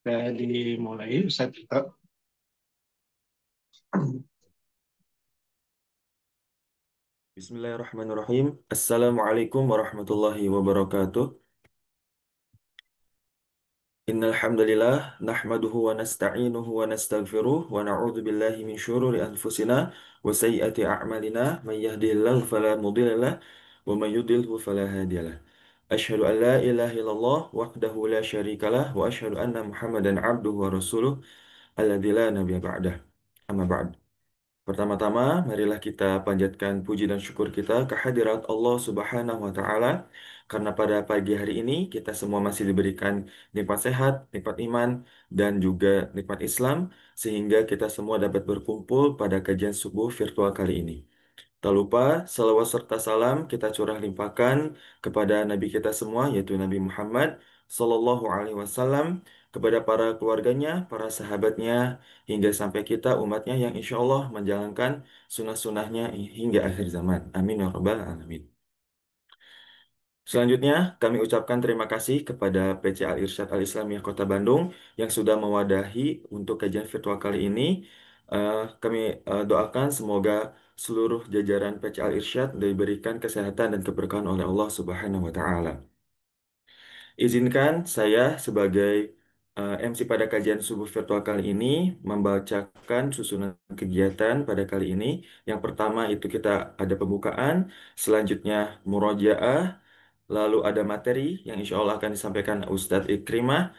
Dimulai, Ustaz Tito. Bismillahirrahmanirrahim. Assalamualaikum warahmatullahi wabarakatuh. Innal hamdalillah nahmaduhu wa nasta'inuhu wa nastaghfiruh wa na'udzu billahi min syururi anfusina wa sayyiati a'malina may yahdihillahu fala mudhillalah wa may yudlilhu fala hadiyalah. Asyhadu an la ilaha illallah wahdahu la syarikalah wa asyhadu anna Muhammadan abduhu wa rasuluh alladzi la nabiyya ba'dah. Amma ba'd. Pertama-tama, marilah kita panjatkan puji dan syukur kita kehadirat Allah Subhanahu wa Ta'ala, karena pada pagi hari ini kita semua masih diberikan nikmat sehat, nikmat iman, dan juga nikmat Islam, sehingga kita semua dapat berkumpul pada kajian subuh virtual kali ini. Tak lupa, salawat serta salam kita curah limpahkan kepada Nabi kita semua, yaitu Nabi Muhammad Sallallahu Alaihi Wasallam, kepada para keluarganya, para sahabatnya, hingga sampai kita umatnya yang insya Allah menjalankan sunnah-sunnahnya hingga akhir zaman. Amin ya Rabbal Alamin. Selanjutnya, kami ucapkan terima kasih kepada PC Al Irsyad Al Islamiyah Kota Bandung yang sudah mewadahi untuk kajian virtual kali ini. Kami doakan semoga seluruh jajaran PC Al Irsyad diberikan kesehatan dan keberkahan oleh Allah Subhanahu wa Ta'ala. Izinkan saya sebagai MC pada kajian subuh virtual kali ini membacakan susunan kegiatan pada kali ini. Yang pertama itu kita ada pembukaan, selanjutnya murojaah, lalu ada materi yang insya Allah akan disampaikan Ustadz Ikrimah.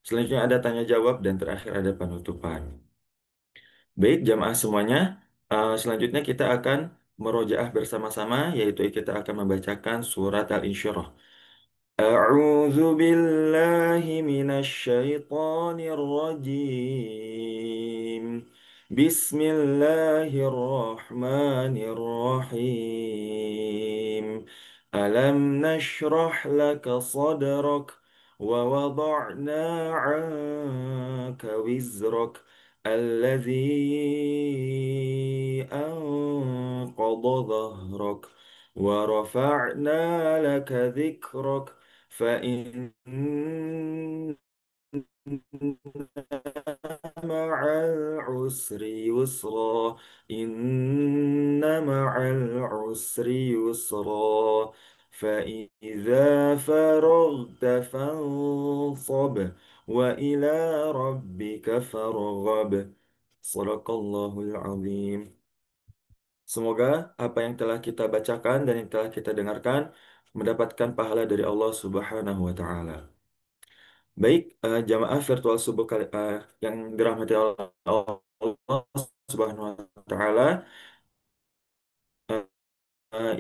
Selanjutnya ada tanya jawab dan terakhir ada penutupan. Baik, jamaah semuanya. Selanjutnya kita akan merojaah bersama-sama, yaitu kita akan membacakan surat Al-Insyirah. أعوذ بالله من الشيطان الرجيم بسم الله الرحمن الرحيم ألم نشرح لك صدرك ووضعنا عنك وزرك الذي أنقض ظهرك ورفعنا لك ذكرك فإن مع العسر يسرا إن مع العسر يسرا فإذا فرغت فانصب وإلى ربك فارغب صدق الله العظيم. Semoga apa yang telah kita bacakan dan yang telah kita dengarkan mendapatkan pahala dari Allah Subhanahu wa Ta'ala. Baik, jamaah virtual subuh yang dirahmati Allah Subhanahu wa Ta'ala,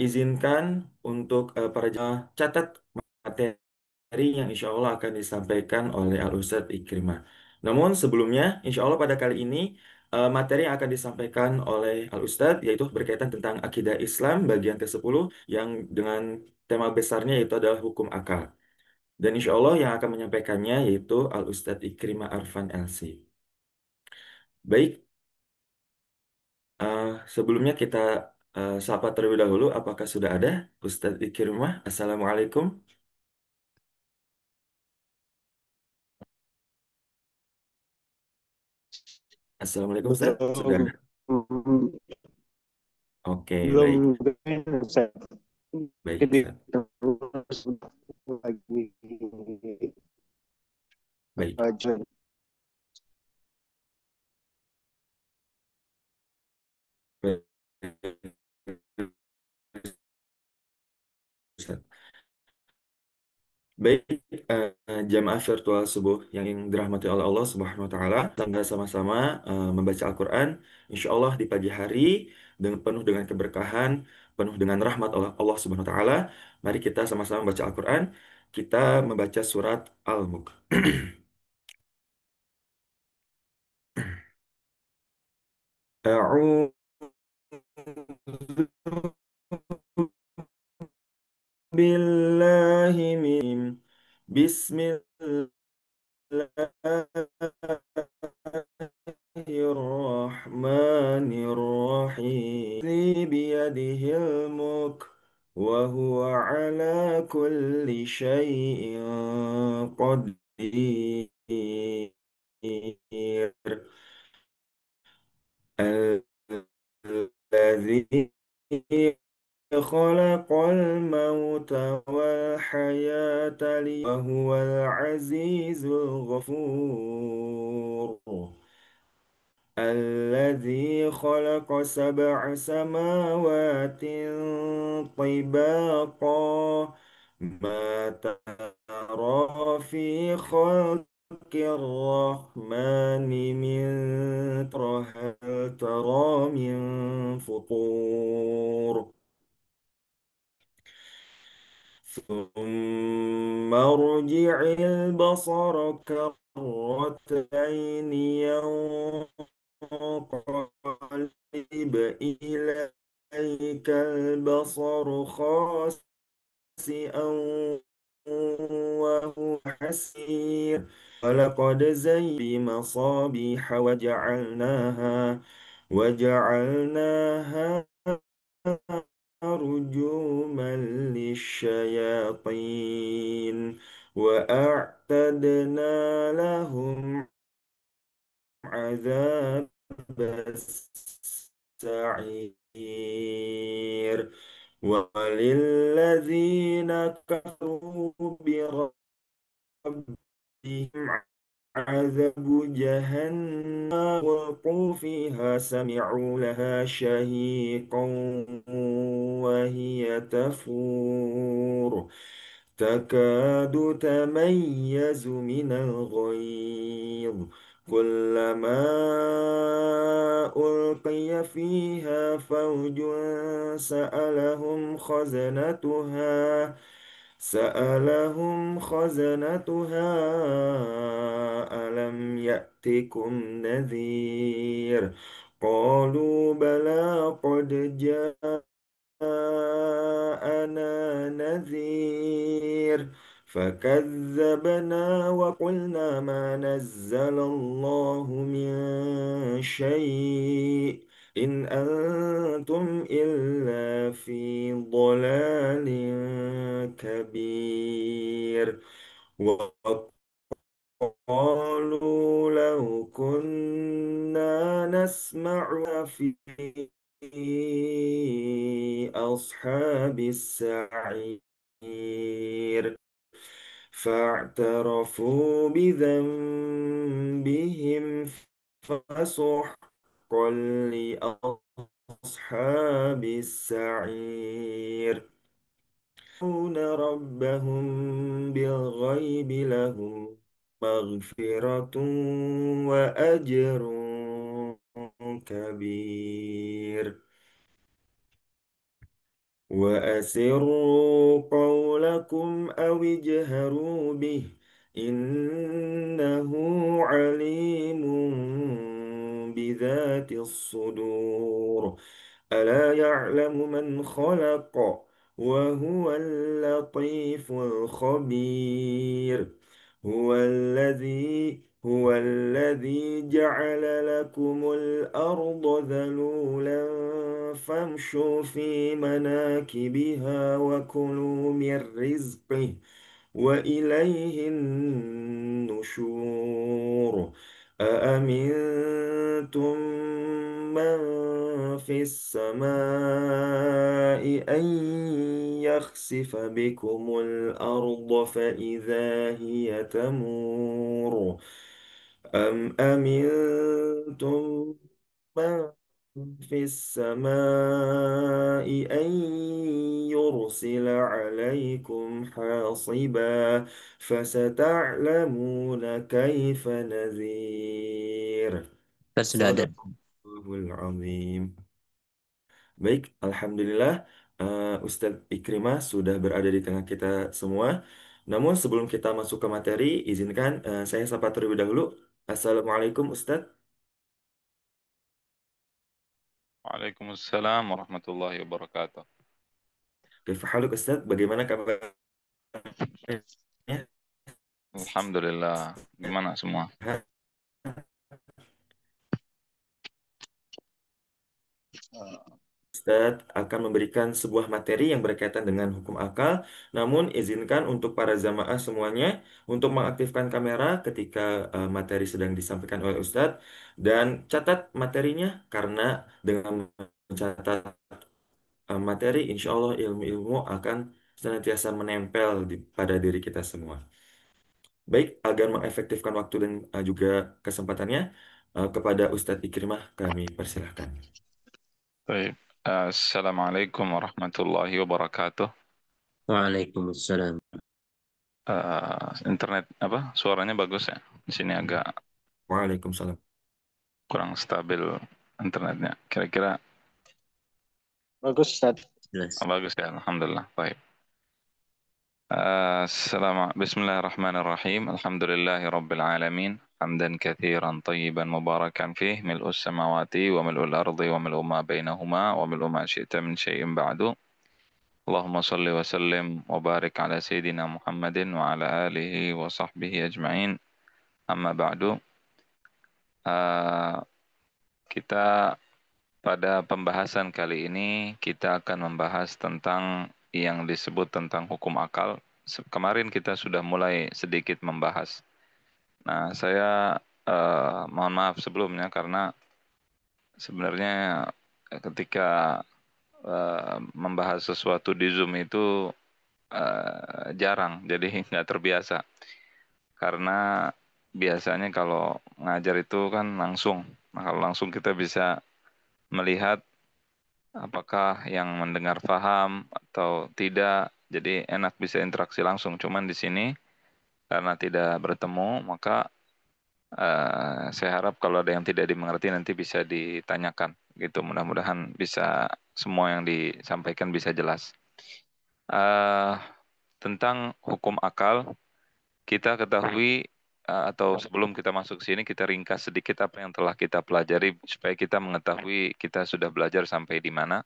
izinkan untuk para jamaah catat materi yang insya Allah akan disampaikan oleh Al-Ustadz Ikrimah. Namun sebelumnya, insya Allah pada kali ini materi yang akan disampaikan oleh Al-Ustadz yaitu berkaitan tentang akidah Islam bagian ke-10 yang dengan tema besarnya yaitu adalah hukum akal. Dan insya Allah yang akan menyampaikannya yaitu Al-Ustadz Ikrimah Arfan LC. Baik, sebelumnya kita sapa terlebih dahulu. Apakah sudah ada Ustadz Ikrimah? Assalamualaikum. Assalamualaikum Ustadz. Sudah ada? Belum, Oke, baik. belum dengar, Ustaz. Baik Jadi Ustadz. terus lagi Baik. aja. Baik, Ustadz. Baik, jamaah virtual subuh yang dirahmati oleh Allah Subhanahu wa Ta'ala, kita sama-sama membaca Al-Quran, insya Allah di pagi hari, dengan penuh dengan keberkahan, penuh dengan rahmat oleh Allah Subhanahu wa Ta'ala. Mari kita sama-sama membaca Al-Quran, kita membaca surat Al-Mulk. أعوذ بالله من بسم الله الرحمن الرحيم بيده الملك وهو على كل شيء قدير الذي خلق الموت والحياة وهو العزيز الغفور الذي خلق سبع سماوات طباقا ما ترى في خلق الرحمن من ترى هل ترى من فطور ثم ارجع البصر كرتين ينقلب إليك البصر خاسئا وهو حسير ولقد زين بمصابيح وجعلناها رجوما للشياطين وأعتدنا لهم عذاب السعير وللذين كفروا بربهم عذاب جهنم والقوا فيها سمعوا لها شهيقا وهي تفور تكاد تميز من الغيظ كلما ألقي فيها فوج سألهم خزنتها ألم يأتكم نذير قالوا بلى قد جاءنا نذير فكذبنا وقلنا ما نزل الله من شيء إن أنتم إلا في ضلال كبير وقالوا لو كنا نسمع في أصحاب السعير فاعترفوا بذنبهم فسحقا لأصحاب السعير يخافون ربهم بالغيب لهم مغفرة وأجر كبير وأسروا قولكم أو اجهروا به إنه عليم بذات الصدور ألا يعلم من خلق وهو اللطيف الخبير هو الذي جعل لكم الأرض ذلولا فامشوا في مناكبها وكلوا من رزقه وإليه النشور أأمنتم من في السماء أن يخسف بكم الأرض فإذا هي تمور أم أمنتم من في السماء أن يرسل عليكم حاصبا فستعلمون كيف نذير Kan sudah ada. صدق الله العظيم. Baik, Alhamdulillah, Ustadz Ikrimah sudah berada di tengah kita semua. Namun sebelum kita masuk ke materi, izinkan saya sapa terlebih dahulu. Assalamualaikum Ustadz. وعليكم السلام ورحمة الله وبركاته. Kaifa haluk Ustadz? Bagaimana kabarnya? Alhamdulillah. Gimana semua? Sehat? Ustadz akan memberikan sebuah materi yang berkaitan dengan hukum akal. Namun izinkan untuk para jamaah semuanya untuk mengaktifkan kamera ketika materi sedang disampaikan oleh Ustadz. Dan catat materinya karena dengan mencatat materi, insya Allah ilmu-ilmu akan senantiasa menempel pada diri kita semua. Baik, agar mengefektifkan waktu dan juga kesempatannya, kepada Ustadz Ikrimah kami persilahkan. Baik. Assalamualaikum warahmatullahi wabarakatuh. Waalaikumsalam. Internet apa? Suaranya bagus ya. Di sini agak Waalaikumsalam. kurang stabil internetnya. Kira-kira Bagus, Ustaz. Jelas. bagus ya. Alhamdulillah. Baik. Bismillahirrahmanirrahim. Alhamdulillahi rabbil alamin. Hamdan katsiran tayyiban mubarakan fih mil'us samawati wa mil'ul ardi wa mil'u ma bainahuma wa mil'u ma syi'ta min syai'in ba'du. Allahumma salli wa sallim wa barik ala sayyidina Muhammadin wa ala alihi wa sahbihi ajma'in. Amma ba'du. Kita pada pembahasan kali ini kita akan membahas tentang yang disebut tentang hukum akal. Kemarin kita sudah mulai sedikit membahas. Nah, saya mohon maaf sebelumnya karena sebenarnya ketika membahas sesuatu di Zoom itu jarang, jadi nggak terbiasa. Karena biasanya kalau ngajar itu kan langsung. Nah, kalau langsung kita bisa melihat apakah yang mendengar paham atau tidak. Jadi enak bisa interaksi langsung. Cuman di sini karena tidak bertemu, maka saya harap kalau ada yang tidak dimengerti nanti bisa ditanyakan. Gitu. Mudah-mudahan bisa semua yang disampaikan bisa jelas. Tentang hukum akal, kita ketahui atau sebelum kita masuk ke sini kita ringkas sedikit apa yang telah kita pelajari supaya kita mengetahui kita sudah belajar sampai di mana.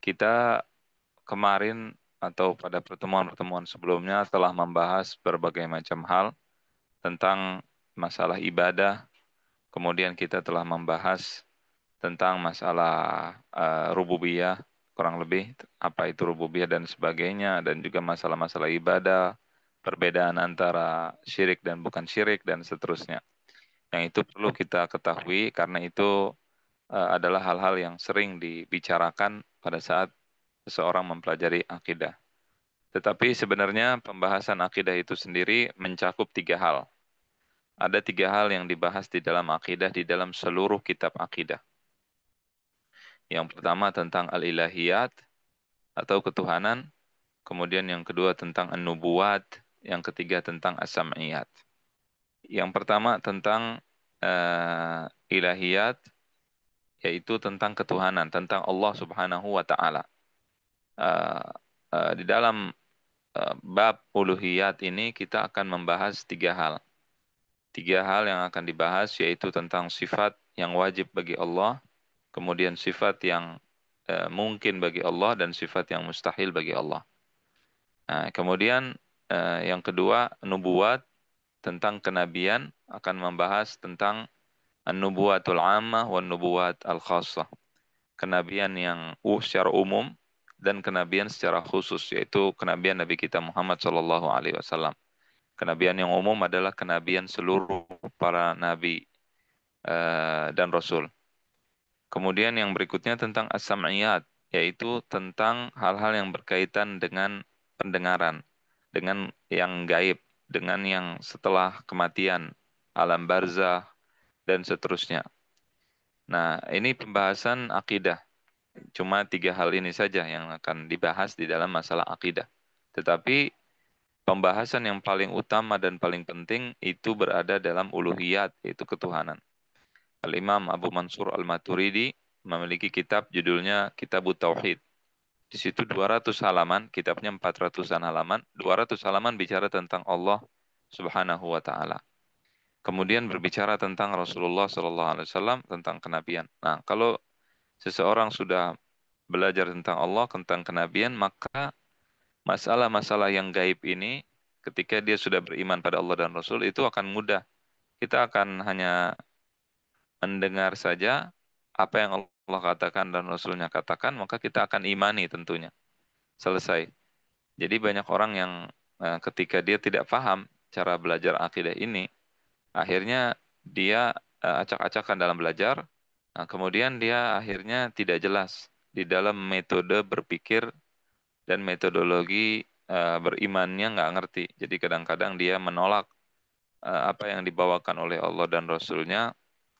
Kita kemarin atau pada pertemuan-pertemuan sebelumnya telah membahas berbagai macam hal tentang masalah ibadah. Kemudian kita telah membahas tentang masalah rububiyah, kurang lebih apa itu rububiyah dan sebagainya, dan juga masalah-masalah ibadah, perbedaan antara syirik dan bukan syirik, dan seterusnya. Yang itu perlu kita ketahui karena itu adalah hal-hal yang sering dibicarakan pada saat seseorang mempelajari akidah. Tetapi sebenarnya pembahasan akidah itu sendiri mencakup 3 hal. Ada 3 hal yang dibahas di dalam akidah, di dalam seluruh kitab akidah. Yang pertama tentang al-ilahiyat atau ketuhanan. Kemudian yang kedua tentang an-nubuwat. Yang ketiga tentang as-sam'iyat. Yang pertama tentang ilahiyat, yaitu tentang ketuhanan, tentang Allah Subhanahu wa Ta'ala. Di dalam bab uluhiyat ini kita akan membahas 3 hal. 3 hal yang akan dibahas yaitu tentang sifat yang wajib bagi Allah, kemudian sifat yang mungkin bagi Allah, dan sifat yang mustahil bagi Allah. Nah, kemudian yang kedua, nubuwat, tentang kenabian, akan membahas tentang an-nubuwatul ammah wa nubuwat al-khassah. Kenabian yang secara umum dan kenabian secara khusus, yaitu kenabian Nabi kita Muhammad SAW. Kenabian yang umum adalah kenabian seluruh para nabi dan rasul. Kemudian yang berikutnya tentang as-sam'iyat, yaitu tentang hal-hal yang berkaitan dengan pendengaran, dengan yang gaib, dengan yang setelah kematian, alam barzah, dan seterusnya. Nah, ini pembahasan akidah. Cuma 3 hal ini saja yang akan dibahas di dalam masalah akidah. Tetapi pembahasan yang paling utama dan paling penting itu berada dalam uluhiyat, yaitu ketuhanan. Al-Imam Abu Mansur Al-Maturidi memiliki kitab judulnya Kitabut Tauhid. Di situ 200 halaman, kitabnya 400-an halaman, 200 halaman bicara tentang Allah Subhanahu wa Ta'ala. Kemudian berbicara tentang Rasulullah SAW, tentang kenabian. Nah, kalau seseorang sudah belajar tentang Allah, tentang kenabian, maka masalah-masalah yang gaib ini, ketika dia sudah beriman pada Allah dan Rasul, itu akan mudah. Kita akan hanya mendengar saja, apa yang Allah katakan dan Rasulnya katakan, maka kita akan imani tentunya. Selesai. Jadi banyak orang yang ketika dia tidak paham cara belajar akidah ini, akhirnya dia acak-acakan dalam belajar, kemudian dia akhirnya tidak jelas di dalam metode berpikir dan metodologi berimannya nggak ngerti. Jadi kadang-kadang dia menolak apa yang dibawakan oleh Allah dan Rasulnya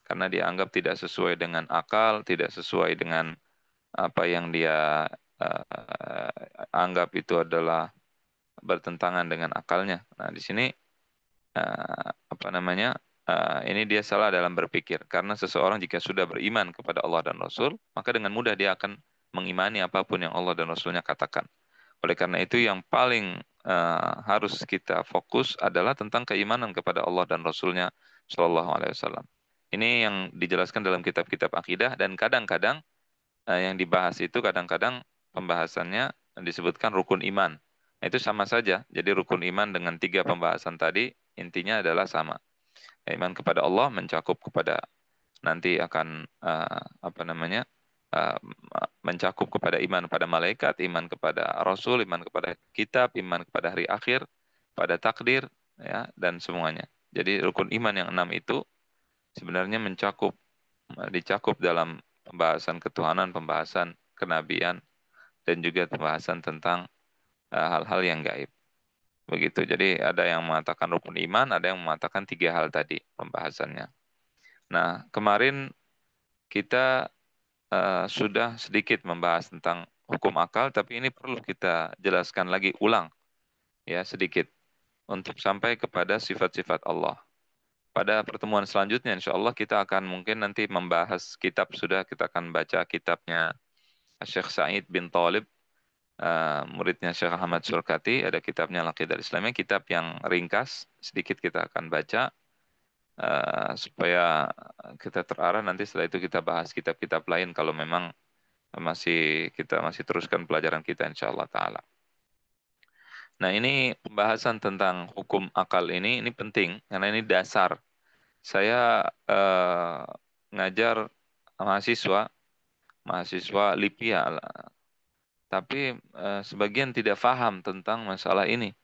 karena dianggap tidak sesuai dengan akal, tidak sesuai dengan apa yang dia anggap itu adalah bertentangan dengan akalnya. Nah, di sini apa namanya? Ini dia salah dalam berpikir karena seseorang jika sudah beriman kepada Allah dan Rasul, maka dengan mudah dia akan mengimani apapun yang Allah dan Rasulnya katakan. Oleh karena itu yang paling harus kita fokus adalah tentang keimanan kepada Allah dan Rasulnya Shallallahu Alaihi Wasallam. Ini yang dijelaskan dalam kitab-kitab akidah dan kadang-kadang yang dibahas itu kadang-kadang pembahasannya disebutkan rukun iman. Nah, itu sama saja. Jadi rukun iman dengan 3 pembahasan tadi intinya adalah sama. Iman kepada Allah mencakup kepada nanti akan apa namanya? Mencakup kepada iman pada malaikat, iman kepada rasul, iman kepada kitab, iman kepada hari akhir, pada takdir ya dan semuanya. Jadi rukun iman yang 6 itu sebenarnya dicakup dalam pembahasan ketuhanan, pembahasan kenabian dan juga pembahasan tentang hal-hal yang gaib. Begitu. Jadi ada yang mengatakan rukun iman, ada yang mengatakan 3 hal tadi pembahasannya. Nah, kemarin kita sudah sedikit membahas tentang hukum akal, tapi ini perlu kita jelaskan lagi ulang ya sedikit untuk sampai kepada sifat-sifat Allah. Pada pertemuan selanjutnya, insya Allah kita akan mungkin nanti membahas kitab, sudah kita akan baca kitabnya Syekh Sa'id bin Thalib, muridnya Syekh Ahmad Surkati, ada kitabnya Al-Aqidah Islamiyah, kitab yang ringkas, sedikit kita akan baca, supaya kita terarah nanti setelah itu kita bahas kitab-kitab lain kalau memang kita masih teruskan pelajaran kita insya Allah Ta'ala. Nah ini pembahasan tentang hukum akal ini penting karena ini dasar. Saya ngajar mahasiswa Lipia, tapi sebagian tidak paham tentang masalah ini.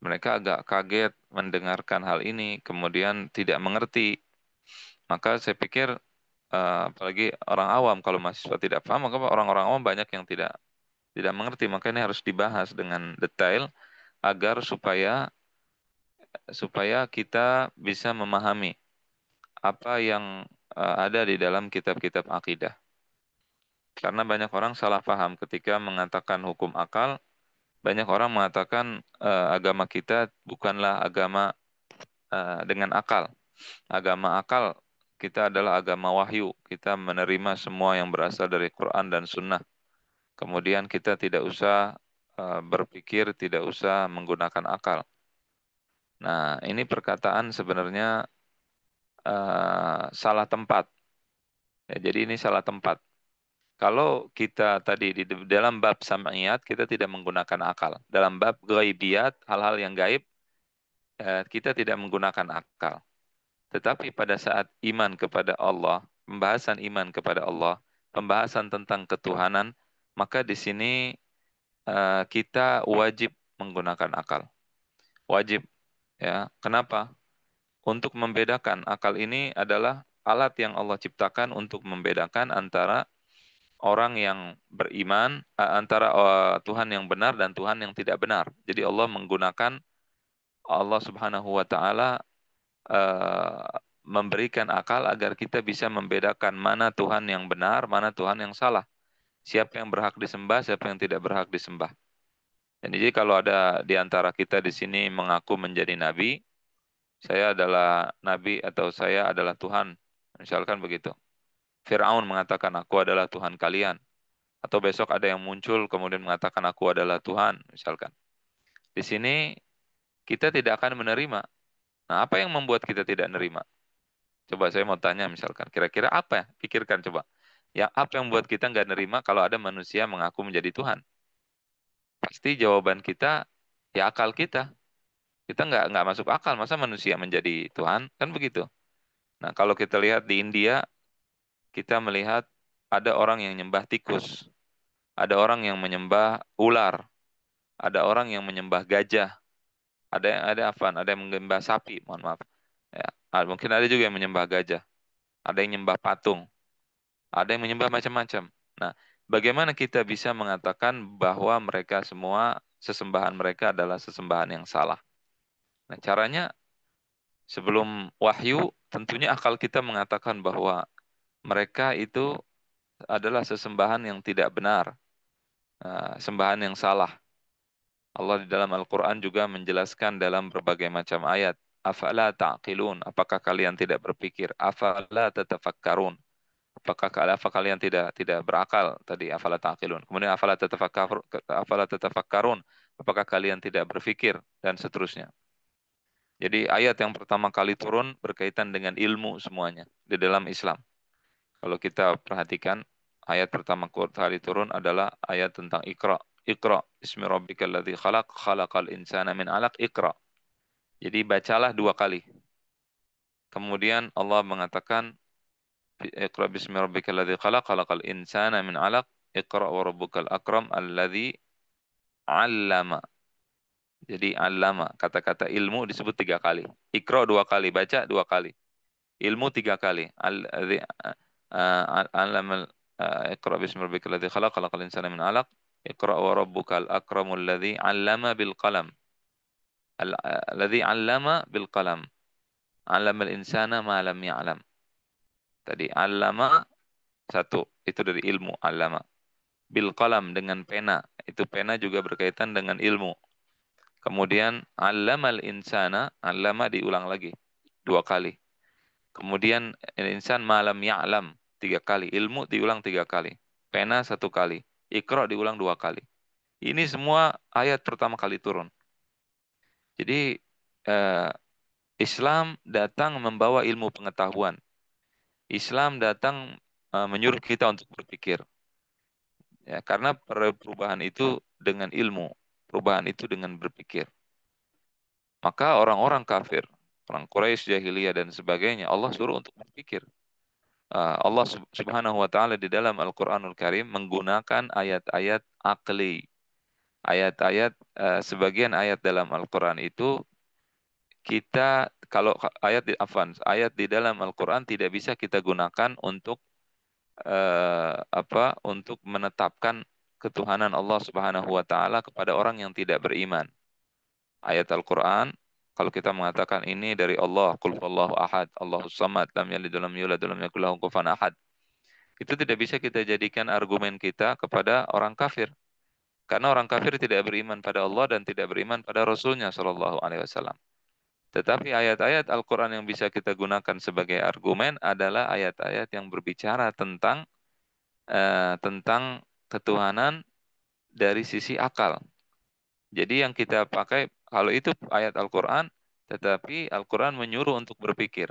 Mereka agak kaget mendengarkan hal ini, kemudian tidak mengerti. Maka saya pikir, apalagi orang awam, kalau mahasiswa tidak paham, maka orang-orang awam banyak yang tidak mengerti. Maka ini harus dibahas dengan detail agar supaya kita bisa memahami apa yang ada di dalam kitab-kitab akidah. Karena banyak orang salah paham ketika mengatakan hukum akal. Banyak orang mengatakan agama kita bukanlah agama dengan akal. Agama akal kita adalah agama wahyu. Kita menerima semua yang berasal dari Quran dan Sunnah. Kemudian kita tidak usah berpikir, tidak usah menggunakan akal. Nah, ini perkataan sebenarnya salah tempat. Ya, jadi ini salah tempat. Kalau kita tadi di dalam bab sam'iyat, kita tidak menggunakan akal. Dalam bab ghaibiyat, hal-hal yang gaib, kita tidak menggunakan akal. Tetapi pada saat iman kepada Allah, pembahasan iman kepada Allah, pembahasan tentang ketuhanan, maka di sini kita wajib menggunakan akal. Wajib. Ya, kenapa? Untuk membedakan, akal ini adalah alat yang Allah ciptakan untuk membedakan antara orang yang beriman, antara Tuhan yang benar dan Tuhan yang tidak benar. Jadi Allah Subhanahu wa taala memberikan akal agar kita bisa membedakan mana Tuhan yang benar, mana Tuhan yang salah. Siapa yang berhak disembah, siapa yang tidak berhak disembah. Dan jadi kalau ada di antara kita di sini mengaku menjadi nabi, saya adalah nabi atau saya adalah Tuhan, misalkan begitu. Fir'aun mengatakan aku adalah Tuhan kalian. Atau besok ada yang muncul kemudian mengatakan aku adalah Tuhan, misalkan. Di sini kita tidak akan menerima. Nah, apa yang membuat kita tidak menerima? Coba saya mau tanya misalkan, kira-kira apa ya? Pikirkan coba. Ya, apa yang membuat kita nggak nerima kalau ada manusia mengaku menjadi Tuhan? Pasti jawaban kita, ya akal kita. Kita nggak masuk akal, masa manusia menjadi Tuhan? Kan begitu. Nah, kalau kita lihat di India, kita melihat ada orang yang menyembah tikus, ada orang yang menyembah ular, ada orang yang menyembah gajah, ada apa? Ada yang menyembah sapi, mohon maaf. Ya, mungkin ada juga yang menyembah gajah, ada yang menyembah patung, ada yang menyembah macam-macam. Nah, bagaimana kita bisa mengatakan bahwa mereka semua sesembahan mereka adalah sesembahan yang salah? Nah, caranya sebelum wahyu, tentunya akal kita mengatakan bahwa mereka itu adalah sesembahan yang tidak benar, sembahan yang salah. Allah di dalam Al-Quran juga menjelaskan dalam berbagai macam ayat. Afala ta'qilun, apakah kalian tidak berpikir? Afala tatafakkarun, apa kalian tidak berakal? Tadi afala ta'qilun. Kemudian afala tatafakkarun, apakah kalian tidak berpikir? Dan seterusnya. Jadi ayat yang pertama kali turun berkaitan dengan ilmu semuanya di dalam Islam. Kalau kita perhatikan, ayat pertama kali turun adalah ayat tentang Iqra. Iqra, ismi rabbikal ladzi khalaq, khalaqal insana min 'alaq, Iqra. Jadi bacalah 2 kali. Kemudian Allah mengatakan, Iqra bismi rabbikal ladzi khalaq, khalaqal insana min 'alaq, Iqra wa rabbukal akram alladzi 'allama. Jadi 'allama, kata-kata ilmu disebut 3 kali. Iqra 2 kali, baca 2 kali. Ilmu 3 kali. Al-'allama Iqra bismi rabbikal ladzi khalaq, khalaqal insana min 'alaq, Iqra wa rabbukal akramul ladzi 'allama bil qalam. Alladzi 'allama bil qalam. 'Allamal insana ma lam ya'lam. Tadi 'allama 1, itu dari ilmu 'allama. Bil qalam, dengan pena. Itu pena juga berkaitan dengan ilmu. Kemudian 'allamal insana, 'allama diulang lagi 2 kali. Kemudian insan ma lam ya'lam 3 kali. Ilmu diulang 3 kali. Pena 1 kali. Iqra diulang 2 kali. Ini semua ayat pertama kali turun. Jadi Islam datang membawa ilmu pengetahuan. Islam datang menyuruh kita untuk berpikir. Ya, karena perubahan itu dengan ilmu, perubahan itu dengan berpikir. Maka orang-orang kafir, orang Quraisy jahiliyah dan sebagainya, Allah suruh untuk berpikir. Allah Subhanahu wa taala di dalam Al-Qur'anul Karim menggunakan ayat-ayat akli. Ayat-ayat sebagian ayat dalam Al-Qur'an itu kita kalau ayat di dalam Al-Qur'an tidak bisa kita gunakan untuk untuk menetapkan ketuhanan Allah Subhanahu wa taala kepada orang yang tidak beriman. Ayat Al-Qur'an kalau kita mengatakan ini dari Allah, qul huwallahu ahad, Allahus samad, lam yalid walam yulad walam yakul lahu kufuwan ahad. Itu tidak bisa kita jadikan argumen kita kepada orang kafir. Karena orang kafir tidak beriman pada Allah dan tidak beriman pada Rasulnya Shallallahu Alaihi Wasallam. Tetapi ayat-ayat Al-Quran yang bisa kita gunakan sebagai argumen adalah ayat-ayat yang berbicara tentang ketuhanan dari sisi akal. Jadi yang kita pakai, kalau itu ayat Al-Quran, tetapi Al-Quran menyuruh untuk berpikir.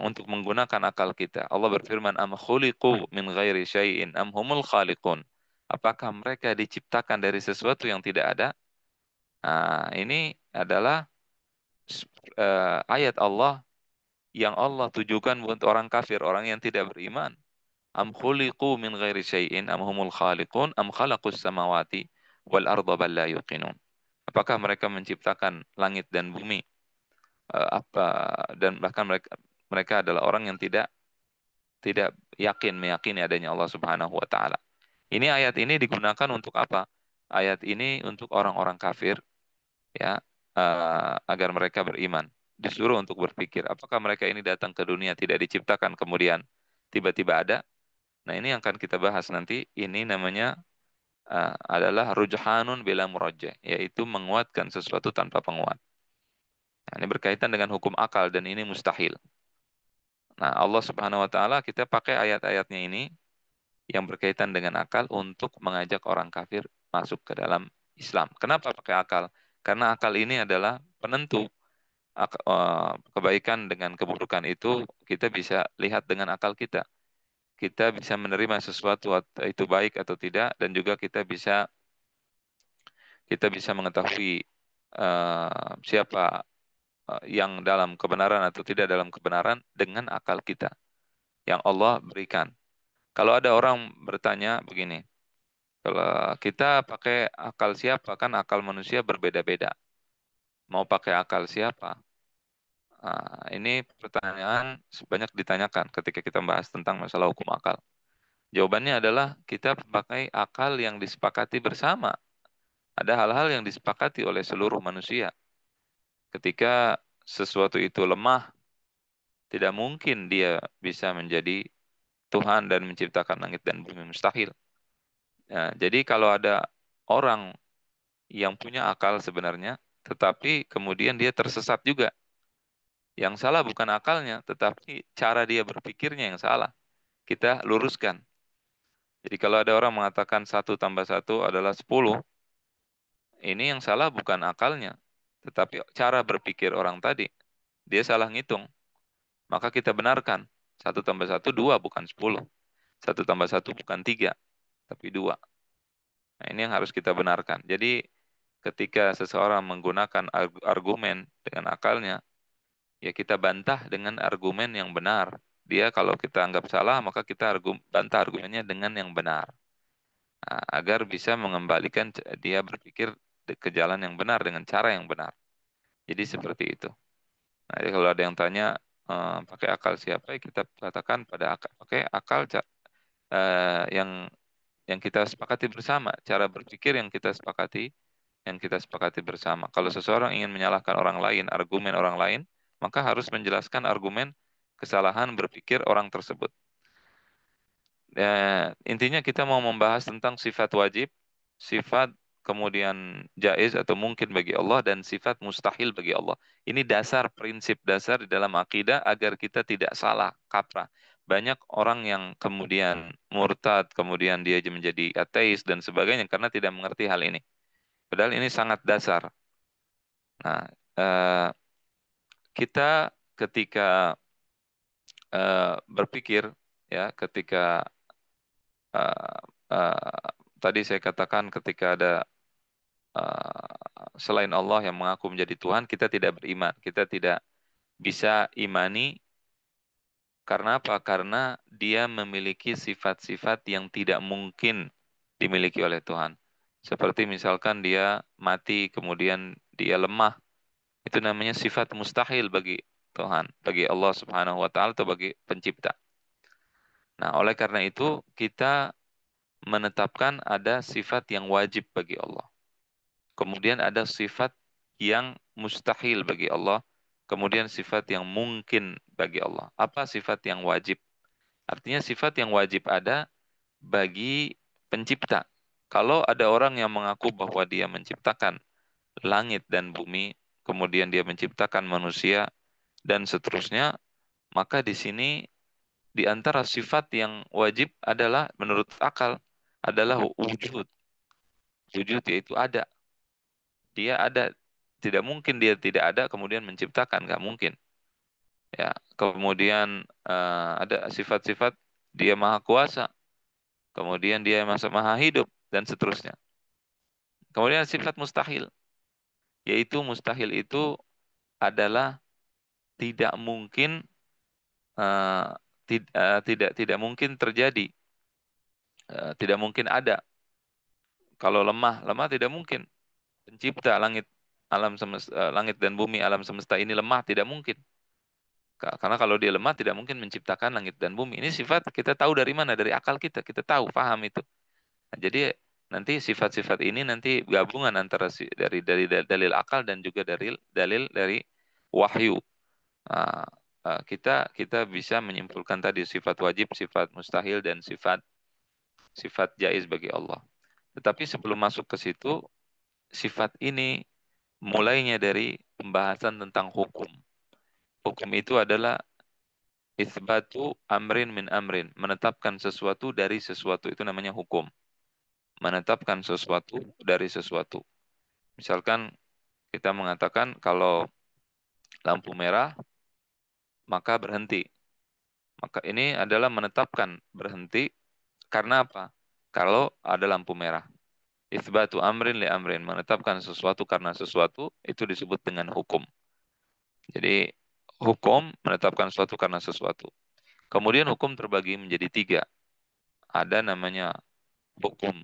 Untuk menggunakan akal kita. Allah berfirman, am khuliqu min ghairi syai'in am humul khaliqun. Apakah mereka diciptakan dari sesuatu yang tidak ada? Ini adalah ayat Allah yang Allah tujukan untuk orang kafir, orang yang tidak beriman. Am khuliqu min ghairi syai'in am humul khaliqun am khalaqus samawati wal arda bal la yuqinun. Apakah mereka menciptakan langit dan bumi? Dan bahkan mereka adalah orang yang tidak meyakini adanya Allah Subhanahu wa taala. Ini ayat ini digunakan untuk apa? Ayat ini untuk orang-orang kafir, ya, agar mereka beriman. Disuruh untuk berpikir, apakah mereka ini datang ke dunia tidak diciptakan kemudian tiba-tiba ada? Nah, ini yang akan kita bahas nanti. Ini namanya adalah rujhanun bila murajjah, yaitu menguatkan sesuatu tanpa penguat. Nah, ini berkaitan dengan hukum akal dan ini mustahil. Nah, Allah Subhanahu wa taala kita pakai ayat-ayatnya ini yang berkaitan dengan akal untuk mengajak orang kafir masuk ke dalam Islam. Kenapa pakai akal? Karena akal ini adalah penentu kebaikan dengan keburukan itu kita bisa lihat dengan akal kita. Kita bisa menerima sesuatu itu baik atau tidak dan juga kita bisa mengetahui siapa yang dalam kebenaran atau tidak dalam kebenaran dengan akal kita. yang Allah berikan. Kalau ada orang bertanya begini, kalau kita pakai akal siapa? Kan akal manusia berbeda-beda. Mau pakai akal siapa? Nah, ini pertanyaan banyak ditanyakan ketika kita membahas tentang masalah hukum akal. Jawabannya adalah kita pakai akal yang disepakati bersama. Ada hal-hal yang disepakati oleh seluruh manusia. Ketika sesuatu itu lemah, tidak mungkin dia bisa menjadi Tuhan dan menciptakan langit dan bumi, mustahil. Ya, jadi kalau ada orang yang punya akal sebenarnya, tetapi kemudian dia tersesat juga. Yang salah bukan akalnya, tetapi cara dia berpikirnya yang salah. Kita luruskan. Jadi kalau ada orang mengatakan 1 tambah 1 adalah 10, ini yang salah bukan akalnya, tetapi cara berpikir orang tadi. Dia salah ngitung. Maka kita benarkan. 1 tambah 1, 2 bukan 10. 1 tambah 1 bukan 3, tapi 2. Nah, ini yang harus kita benarkan. Jadi ketika seseorang menggunakan argumen dengan akalnya, ya kita bantah dengan argumen yang benar. Dia kalau kita anggap salah, maka kita bantah argumennya dengan yang benar. Nah, agar bisa mengembalikan dia berpikir ke jalan yang benar dengan cara yang benar. Jadi seperti itu. Nah, jadi kalau ada yang tanya pakai akal siapa, ya kita katakan pakai akal yang kita sepakati bersama, cara berpikir yang kita sepakati bersama. Kalau seseorang ingin menyalahkan orang lain, argumen orang lain, maka harus menjelaskan argumen kesalahan berpikir orang tersebut. Intinya kita mau membahas tentang sifat wajib, sifat kemudian jaiz atau mungkin bagi Allah, dan sifat mustahil bagi Allah. Ini dasar, prinsip dasar di dalam akidah agar kita tidak salah kaprah. Banyak orang yang kemudian murtad, kemudian dia menjadi ateis dan sebagainya karena tidak mengerti hal ini. Padahal ini sangat dasar. Nah, kita ketika berpikir, ya, ketika uh, uh, tadi saya katakan ketika ada selain Allah yang mengaku menjadi Tuhan, kita tidak beriman, kita tidak bisa imani. Karena apa? Karena dia memiliki sifat-sifat yang tidak mungkin dimiliki oleh Tuhan. Seperti misalkan dia mati, kemudian dia lemah. Itu namanya sifat mustahil bagi Tuhan, bagi Allah Subhanahu wa taala atau bagi pencipta. Nah, oleh karena itu kita menetapkan ada sifat yang wajib bagi Allah. Kemudian ada sifat yang mustahil bagi Allah. Kemudian sifat yang mungkin bagi Allah. Apa sifat yang wajib? Artinya sifat yang wajib ada bagi pencipta. Kalau ada orang yang mengaku bahwa dia menciptakan langit dan bumi, kemudian dia menciptakan manusia, dan seterusnya, maka di sini di antara sifat yang wajib adalah menurut akal adalah wujud. Wujud yaitu ada. Dia ada. Tidak mungkin dia tidak ada kemudian menciptakan, nggak mungkin. Ya, kemudian ada sifat-sifat dia maha kuasa, kemudian dia maha hidup dan seterusnya. Kemudian sifat mustahil, yaitu mustahil itu adalah tidak mungkin, tidak mungkin terjadi, tidak mungkin ada. Kalau lemah tidak mungkin. Pencipta langit dan bumi, alam semesta ini lemah, tidak mungkin. Karena kalau dia lemah tidak mungkin menciptakan langit dan bumi. Ini sifat kita tahu dari mana? Dari akal kita. Kita tahu, paham itu. Nah, jadi nanti sifat-sifat ini nanti gabungan antara dari dalil akal dan juga dalil dari wahyu. Nah, kita bisa menyimpulkan tadi sifat wajib, sifat mustahil, dan sifat jaiz bagi Allah. Tetapi sebelum masuk ke situ, sifat ini mulainya dari pembahasan tentang hukum. Hukum itu adalah itsbatu amrin min amrin, menetapkan sesuatu dari sesuatu, itu namanya hukum. Menetapkan sesuatu dari sesuatu. Misalkan kita mengatakan kalau lampu merah maka berhenti. Maka ini adalah menetapkan berhenti karena apa? Kalau ada lampu merah. Itsbatu amrin li amrin, menetapkan sesuatu karena sesuatu, itu disebut dengan hukum. Jadi hukum menetapkan sesuatu karena sesuatu. Kemudian hukum terbagi menjadi 3. Ada namanya hukum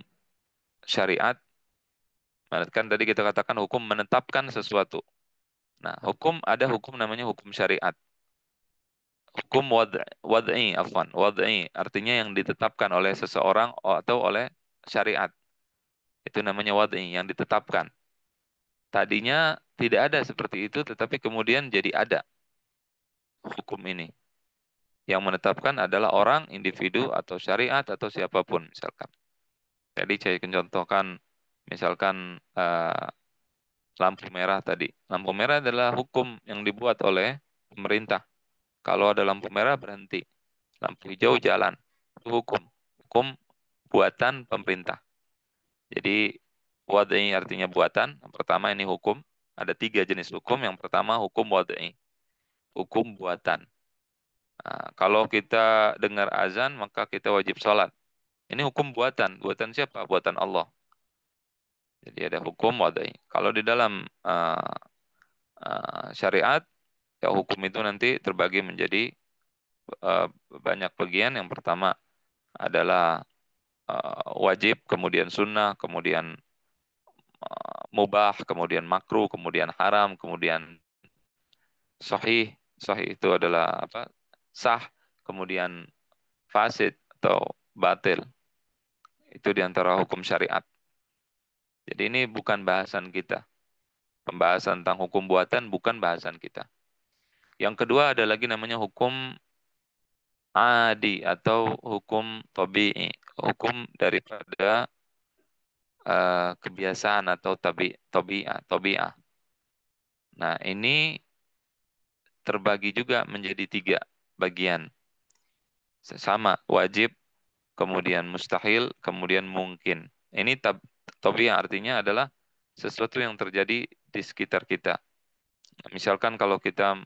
syariat. Kan tadi kita katakan hukum menetapkan sesuatu. Nah, ada hukum namanya hukum syariat. Hukum wad'i, wad'i artinya yang ditetapkan oleh seseorang atau oleh syariat. Itu namanya wad'i, yang ditetapkan. Tadinya tidak ada seperti itu, tetapi kemudian jadi ada hukum ini. Yang menetapkan adalah orang, individu, atau syariat, atau siapapun misalkan. Jadi saya contohkan misalkan lampu merah tadi. Lampu merah adalah hukum yang dibuat oleh pemerintah. Kalau ada lampu merah berhenti. Lampu hijau jalan. Itu hukum. Hukum buatan pemerintah. Jadi wad'i artinya buatan. Yang pertama ini hukum. Ada 3 jenis hukum. Yang pertama hukum wad'i. Hukum buatan. Nah, kalau kita dengar azan maka kita wajib sholat. Ini hukum buatan. Buatan siapa? Buatan Allah. Jadi ada hukum wad'i. Kalau di dalam syariat, ya hukum itu nanti terbagi menjadi banyak bagian. Yang pertama adalah wajib, kemudian sunnah, kemudian mubah, kemudian makruh, kemudian haram, kemudian sahih. Sahih itu adalah apa? Sah, kemudian fasid atau batil. Itu diantara hukum syariat. Jadi ini bukan bahasan kita. Pembahasan tentang hukum buatan bukan bahasan kita. Yang kedua ada lagi namanya hukum adi atau hukum tabi'i. Hukum daripada kebiasaan atau tabi'ah. Nah, ini terbagi juga menjadi 3 bagian. Sama, wajib, kemudian mustahil, kemudian mungkin. Ini tabi'ah artinya adalah sesuatu yang terjadi di sekitar kita. Misalkan kalau kita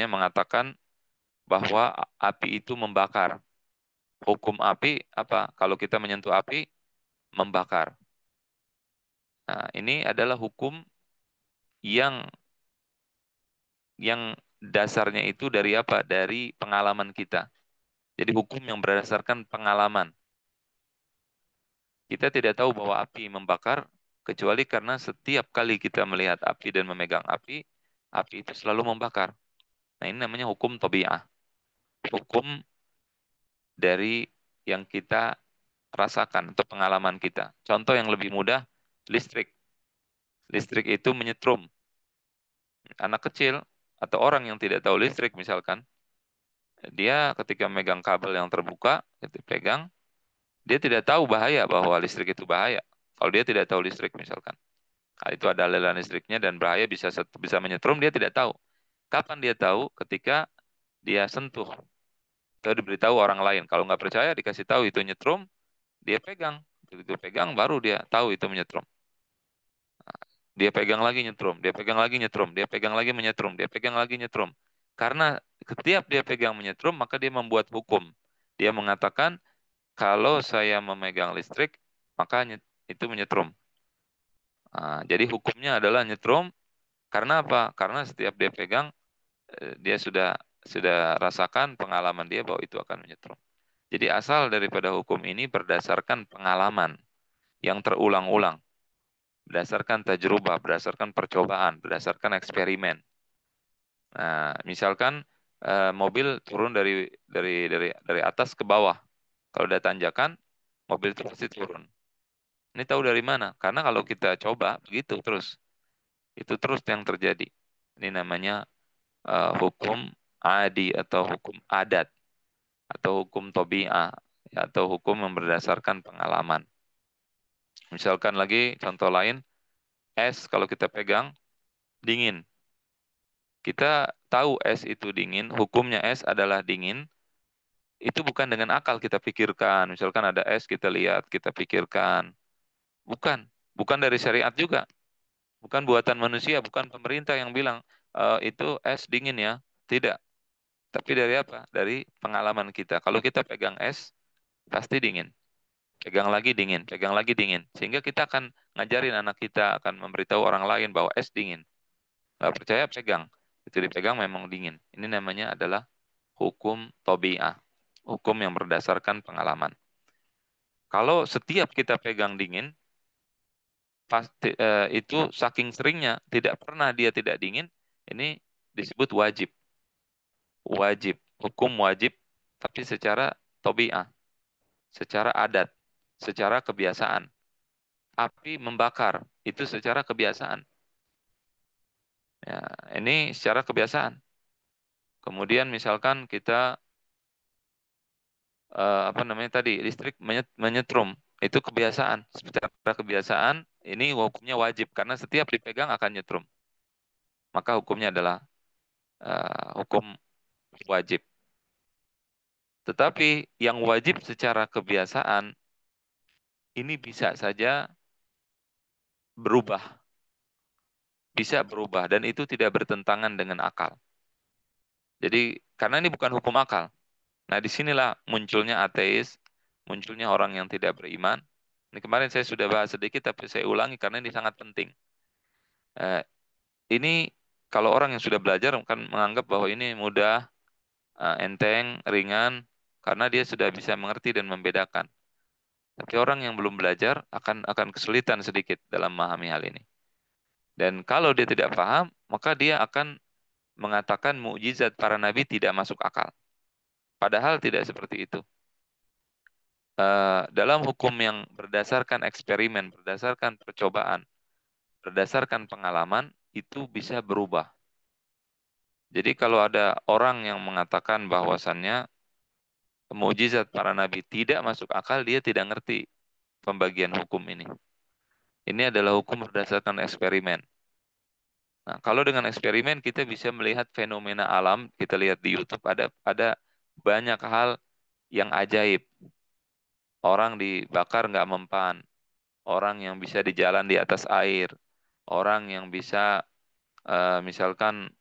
mengatakan bahwa api itu membakar. Hukum api apa? Kalau kita menyentuh api, membakar. Nah, ini adalah hukum yang dasarnya itu dari apa? Dari pengalaman kita. Jadi hukum yang berdasarkan pengalaman. Kita tidak tahu bahwa api membakar, kecuali karena setiap kali kita melihat api dan memegang api itu selalu membakar. Nah, ini namanya hukum tabi'ah. Hukum dari yang kita rasakan atau pengalaman kita. Contoh yang lebih mudah, listrik. Listrik itu menyetrum. Anak kecil atau orang yang tidak tahu listrik misalkan, dia ketika memegang kabel yang terbuka, pegang, dia tidak tahu bahaya bahwa listrik itu bahaya. Kalau dia tidak tahu listrik misalkan. Nah, itu ada aliran listriknya dan bahaya bisa menyetrum, dia tidak tahu. Kapan dia tahu? Ketika dia sentuh. Atau diberitahu orang lain. Kalau nggak percaya, dikasih tahu itu nyetrum, dia pegang. Begitu pegang, baru dia tahu itu menyetrum. Dia pegang lagi nyetrum, dia pegang lagi nyetrum, dia pegang lagi menyetrum, dia pegang lagi nyetrum. Karena setiap dia pegang menyetrum, maka dia membuat hukum. Dia mengatakan, kalau saya memegang listrik, maka itu menyetrum. Nah, jadi hukumnya adalah nyetrum. Karena apa? Karena setiap dia pegang, dia sudah rasakan pengalaman dia bahwa itu akan menyetrum. Jadi asal daripada hukum ini berdasarkan pengalaman yang terulang-ulang. Berdasarkan tajrubah, berdasarkan percobaan, berdasarkan eksperimen. Nah, misalkan mobil turun dari atas ke bawah. Kalau udah tanjakan, mobil itu pasti turun. Ini tahu dari mana? Karena kalau kita coba begitu terus, itu terus yang terjadi. Ini namanya hukum adi atau hukum adat atau hukum tabi'ah atau hukum yang berdasarkan pengalaman. Misalkan lagi contoh lain, es kalau kita pegang dingin. Kita tahu es itu dingin, hukumnya es adalah dingin. Itu bukan dengan akal kita pikirkan. Misalkan ada es kita lihat, kita pikirkan. Bukan dari syariat juga. Bukan buatan manusia, bukan pemerintah yang bilang itu es dingin ya. Tidak. Tapi dari apa? Dari pengalaman kita. Kalau kita pegang es, pasti dingin. Pegang lagi dingin, pegang lagi dingin. Sehingga kita akan ngajarin anak kita, akan memberitahu orang lain bahwa es dingin. Nggak percaya, pegang. Itu dipegang memang dingin. Ini namanya adalah hukum tabi'ah, hukum yang berdasarkan pengalaman. Kalau setiap kita pegang dingin, pasti itu saking seringnya tidak pernah dia tidak dingin, ini disebut wajib. Wajib, hukum wajib, tapi secara tabi'ah, secara adat, secara kebiasaan. Api membakar, itu secara kebiasaan. Ya, ini secara kebiasaan. Kemudian misalkan kita apa namanya tadi, listrik menyetrum, itu kebiasaan. Secara kebiasaan, ini hukumnya wajib karena setiap dipegang akan nyetrum. Maka hukumnya adalah hukum wajib. Tetapi yang wajib secara kebiasaan ini bisa saja berubah. Bisa berubah dan itu tidak bertentangan dengan akal. Jadi karena ini bukan hukum akal. Nah, disinilah munculnya ateis, munculnya orang yang tidak beriman. Ini kemarin saya sudah bahas sedikit tapi saya ulangi karena ini sangat penting. Eh, ini kalau orang yang sudah belajar kan menganggap bahwa ini mudah, enteng, ringan karena dia sudah bisa mengerti dan membedakan. Tapi orang yang belum belajar akan kesulitan sedikit dalam memahami hal ini. Dan kalau dia tidak paham, maka dia akan mengatakan mukjizat para nabi tidak masuk akal. Padahal tidak seperti itu. Dalam hukum yang berdasarkan eksperimen, berdasarkan percobaan, berdasarkan pengalaman, itu bisa berubah. Jadi kalau ada orang yang mengatakan bahwasannya mukjizat para nabi tidak masuk akal, dia tidak ngerti pembagian hukum ini. Ini adalah hukum berdasarkan eksperimen. Nah, kalau dengan eksperimen kita bisa melihat fenomena alam, kita lihat di YouTube ada banyak hal yang ajaib. Orang dibakar nggak mempan, orang yang bisa di jalan di atas air, orang yang bisa misalkan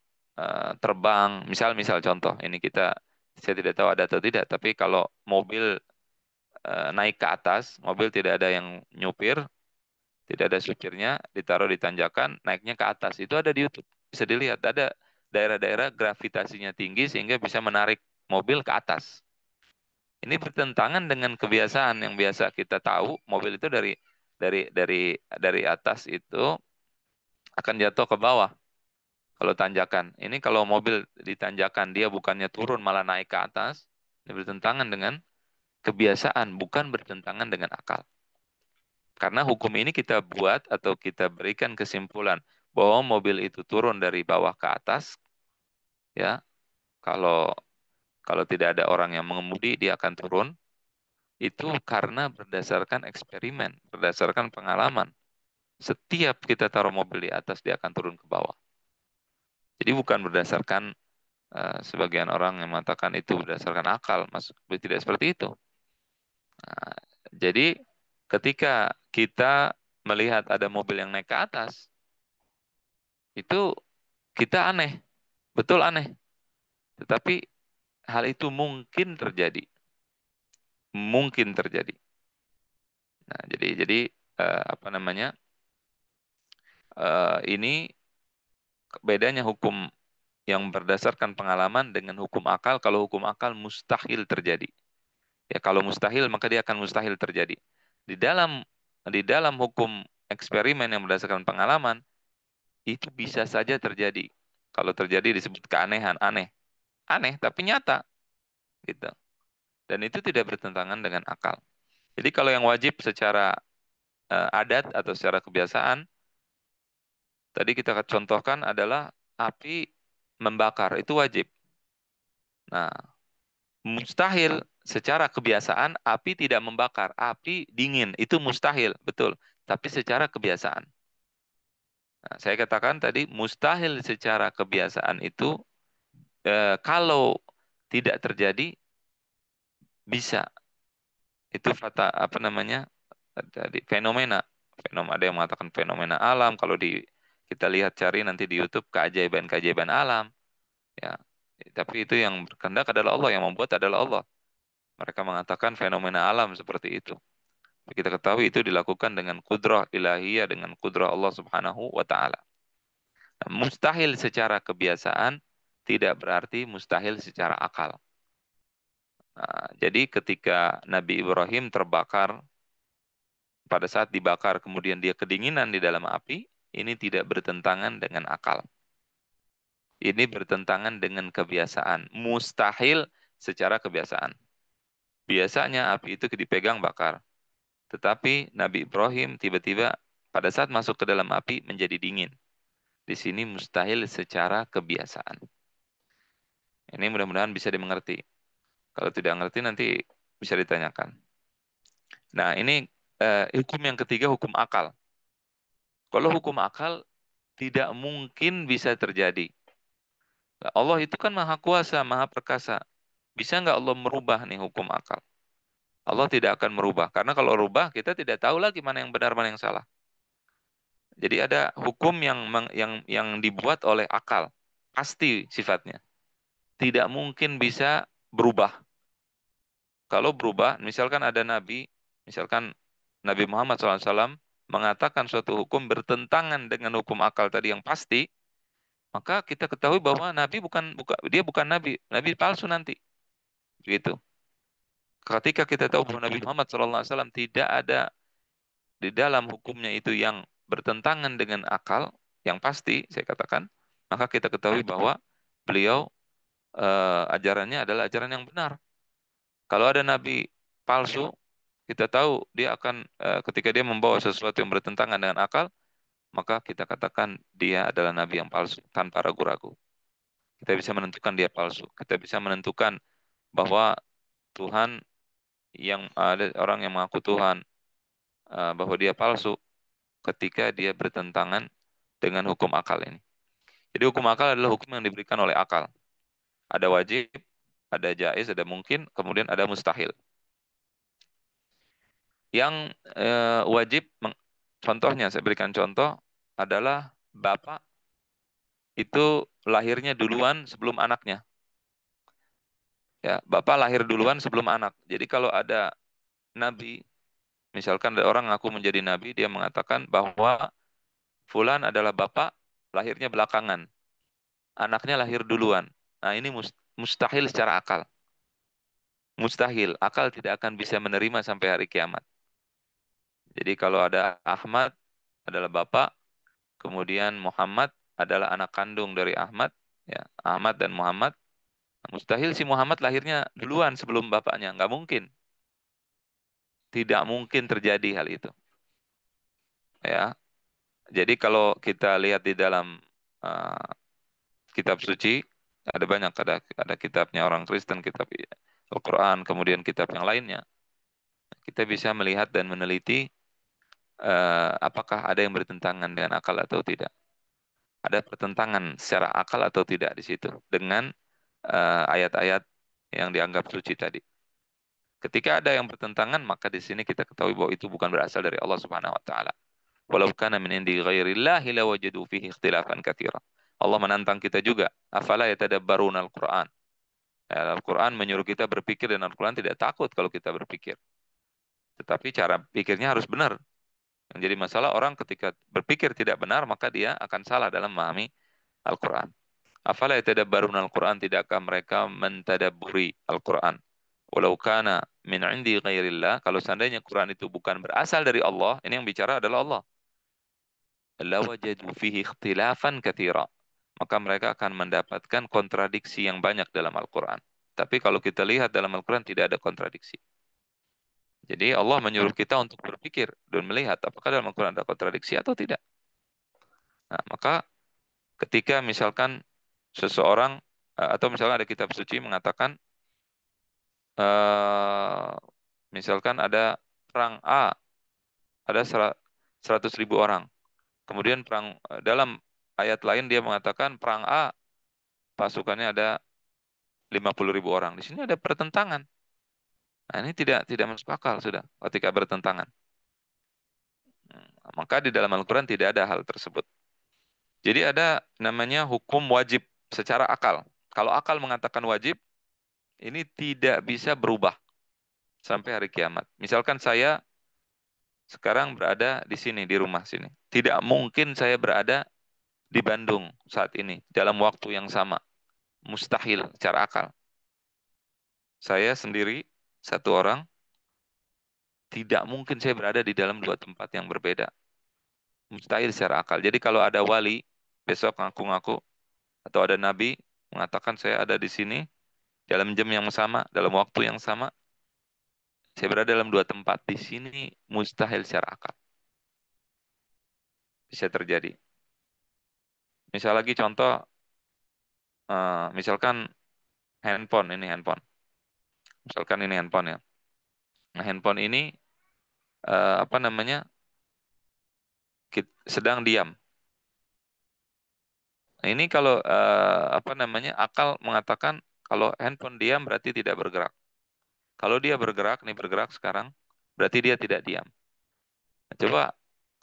terbang, misal contoh, ini saya tidak tahu ada atau tidak, tapi kalau mobil naik ke atas, mobil tidak ada yang nyupir, tidak ada supirnya, ditaruh di tanjakan, naiknya ke atas, itu ada di YouTube, bisa dilihat, ada daerah-daerah gravitasinya tinggi sehingga bisa menarik mobil ke atas. Ini bertentangan dengan kebiasaan yang biasa kita tahu, mobil itu dari atas itu akan jatuh ke bawah kalau tanjakan. Ini kalau mobil ditanjakan dia bukannya turun malah naik ke atas, ini bertentangan dengan kebiasaan, bukan bertentangan dengan akal. Karena hukum ini kita buat atau kita berikan kesimpulan bahwa mobil itu turun dari bawah ke atas, ya. Kalau kalau tidak ada orang yang mengemudi dia akan turun. Itu karena berdasarkan eksperimen, berdasarkan pengalaman. Setiap kita taruh mobil di atas, dia akan turun ke bawah. Jadi bukan berdasarkan sebagian orang yang mengatakan itu berdasarkan akal, tidak seperti itu. Nah, jadi ketika kita melihat ada mobil yang naik ke atas, itu kita aneh, betul aneh. Tetapi hal itu mungkin terjadi, mungkin terjadi. Nah, jadi apa namanya? Ini bedanya hukum yang berdasarkan pengalaman dengan hukum akal. Kalau hukum akal mustahil terjadi. Ya, kalau mustahil maka dia akan mustahil terjadi. Di dalam hukum eksperimen yang berdasarkan pengalaman itu bisa saja terjadi. Kalau terjadi disebut keanehan, aneh. Aneh tapi nyata gitu. Dan itu tidak bertentangan dengan akal. Jadi kalau yang wajib secara adat atau secara kebiasaan tadi kita contohkan adalah api membakar, itu wajib. Nah, mustahil secara kebiasaan api tidak membakar, api dingin, itu mustahil, betul. Tapi secara kebiasaan. Nah, saya katakan tadi mustahil secara kebiasaan itu kalau tidak terjadi bisa. Itu apa namanya? Tadi fenomena. Ada yang mengatakan fenomena alam. Kalau kita lihat cari nanti di YouTube keajaiban-keajaiban alam. Ya, tapi itu yang berkehendak adalah Allah, yang membuat adalah Allah. Mereka mengatakan fenomena alam seperti itu. Kita ketahui itu dilakukan dengan kudrah ilahiyah, dengan kudrah Allah Subhanahu wa taala. Mustahil secara kebiasaan tidak berarti mustahil secara akal. Nah, jadi ketika Nabi Ibrahim terbakar, pada saat dibakar kemudian dia kedinginan di dalam api, ini tidak bertentangan dengan akal. Ini bertentangan dengan kebiasaan. Mustahil secara kebiasaan. Biasanya api itu dipegang bakar. Tetapi Nabi Ibrahim tiba-tiba pada saat masuk ke dalam api menjadi dingin. Di sini mustahil secara kebiasaan. Ini mudah-mudahan bisa dimengerti. Kalau tidak ngerti nanti bisa ditanyakan. Nah, ini hukum yang ketiga, hukum akal. Kalau hukum akal tidak mungkin bisa terjadi. Allah itu kan maha kuasa, maha perkasa. Bisa nggak Allah merubah nih hukum akal? Allah tidak akan merubah. Karena kalau rubah, kita tidak tahu lagi mana yang benar, mana yang salah. Jadi ada hukum yang dibuat oleh akal. Pasti sifatnya. Tidak mungkin bisa berubah. Kalau berubah, misalkan ada nabi, misalkan Nabi Muhammad SAW mengatakan suatu hukum bertentangan dengan hukum akal tadi yang pasti, maka kita ketahui bahwa nabi dia bukan nabi palsu nanti. Begitu. Ketika kita tahu bahwa Nabi Muhammad SAW tidak ada di dalam hukumnya itu yang bertentangan dengan akal, yang pasti saya katakan, maka kita ketahui bahwa beliau ajarannya adalah ajaran yang benar. Kalau ada nabi palsu, kita tahu dia akan ketika dia membawa sesuatu yang bertentangan dengan akal, maka kita katakan dia adalah nabi yang palsu tanpa ragu-ragu. Kita bisa menentukan dia palsu. Kita bisa menentukan bahwa Tuhan yang ada orang yang mengaku Tuhan bahwa dia palsu ketika dia bertentangan dengan hukum akal ini. Jadi hukum akal adalah hukum yang diberikan oleh akal. Ada wajib, ada jaiz, ada mungkin, kemudian ada mustahil. Yang wajib, contohnya saya berikan contoh, adalah bapak itu lahirnya duluan sebelum anaknya. Ya, bapak lahir duluan sebelum anak. Jadi kalau ada nabi, misalkan ada orang ngaku menjadi nabi, dia mengatakan bahwa fulan adalah bapak, lahirnya belakangan. Anaknya lahir duluan. Nah, ini mustahil secara akal. Mustahil. Akal tidak akan bisa menerima sampai hari kiamat. Jadi kalau ada Ahmad adalah bapak, kemudian Muhammad adalah anak kandung dari Ahmad, ya, Ahmad dan Muhammad. Mustahil si Muhammad lahirnya duluan sebelum bapaknya. Nggak mungkin. Tidak mungkin terjadi hal itu. Ya. Jadi kalau kita lihat di dalam kitab suci, ada banyak, ada kitabnya orang Kristen, kitab Al-Quran, kemudian kitab yang lainnya. Kita bisa melihat dan meneliti apakah ada yang bertentangan dengan akal atau tidak. Ada pertentangan secara akal atau tidak di situ dengan ayat-ayat yang dianggap suci tadi. Ketika ada yang bertentangan, maka di sini kita ketahui bahwa itu bukan berasal dari Allah Subhanahu wa taala. Walau kana min indi ghairillahi lawajadu fihi ikhtilafan katsira. Allah menantang kita juga. Afala yatadabbaruna al-Qur'an. Al-Quran menyuruh kita berpikir dan Al-Quran tidak takut kalau kita berpikir. Tetapi cara pikirnya harus benar. Yang jadi masalah orang ketika berpikir tidak benar, maka dia akan salah dalam memahami Al-Quran. Afala yatadabbaruna al-Quran, tidakkah mereka mentadabburi Al-Quran? Walau kana min indi ghairillah, kalau seandainya Quran itu bukan berasal dari Allah, ini yang bicara adalah Allah. Lawajadu fihi ikhtilafan katsira. Maka mereka akan mendapatkan kontradiksi yang banyak dalam Al-Quran. Tapi kalau kita lihat dalam Al-Quran tidak ada kontradiksi. Jadi Allah menyuruh kita untuk berpikir dan melihat apakah dalam Al-Quran ada kontradiksi atau tidak. Nah, maka ketika misalkan seseorang atau misalkan ada kitab suci mengatakan misalkan ada perang A, ada 100.000 orang. Kemudian dalam ayat lain dia mengatakan perang A pasukannya ada 50.000 orang. Di sini ada pertentangan. Nah, ini tidak masuk akal sudah ketika bertentangan. Maka di dalam Al-Quran tidak ada hal tersebut. Jadi ada namanya hukum wajib secara akal. Kalau akal mengatakan wajib, ini tidak bisa berubah sampai hari kiamat. Misalkan saya sekarang berada di sini, di rumah sini. Tidak mungkin saya berada di Bandung saat ini dalam waktu yang sama. Mustahil secara akal. Saya sendiri, satu orang, tidak mungkin saya berada di dalam dua tempat yang berbeda. Mustahil secara akal. Jadi kalau ada wali, besok ngaku-ngaku, atau ada nabi, mengatakan saya ada di sini, dalam jam yang sama, dalam waktu yang sama, saya berada dalam dua tempat. Di sini mustahil secara akal. Bisa terjadi. Misal lagi contoh, misalkan handphone, ini handphone. Misalkan ini handphone ya. Nah, handphone ini, apa namanya, sedang diam. Nah, ini kalau apa namanya akal mengatakan kalau handphone diam berarti tidak bergerak. Kalau dia bergerak, nih bergerak sekarang, berarti dia tidak diam. Nah, coba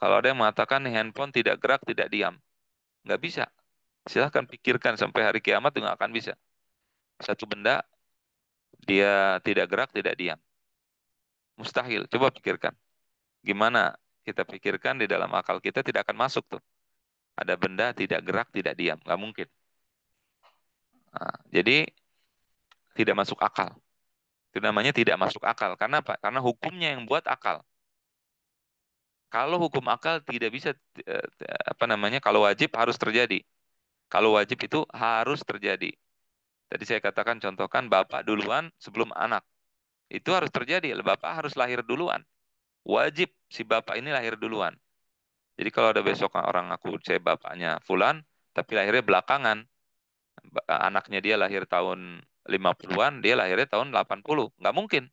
kalau ada yang mengatakan nih handphone tidak gerak, tidak diam, nggak bisa. Silahkan pikirkan sampai hari kiamat juga nggak akan bisa. Satu benda dia tidak gerak, tidak diam, mustahil. Coba pikirkan, gimana kita pikirkan di dalam akal kita tidak akan masuk tuh. Ada benda tidak gerak, tidak diam, nggak mungkin. Nah, jadi tidak masuk akal. Itu namanya tidak masuk akal. Karena apa? Karena hukumnya yang buat akal. Kalau hukum akal tidak bisa apa namanya? Kalau wajib harus terjadi. Kalau wajib itu harus terjadi. Tadi saya katakan contohkan bapak duluan sebelum anak. Itu harus terjadi. Bapak harus lahir duluan. Wajib si bapak ini lahir duluan. Jadi kalau ada besok orang aku saya bapaknya fulan tapi lahirnya belakangan. Anaknya dia lahir tahun 50-an, dia lahirnya tahun 80. Nggak mungkin.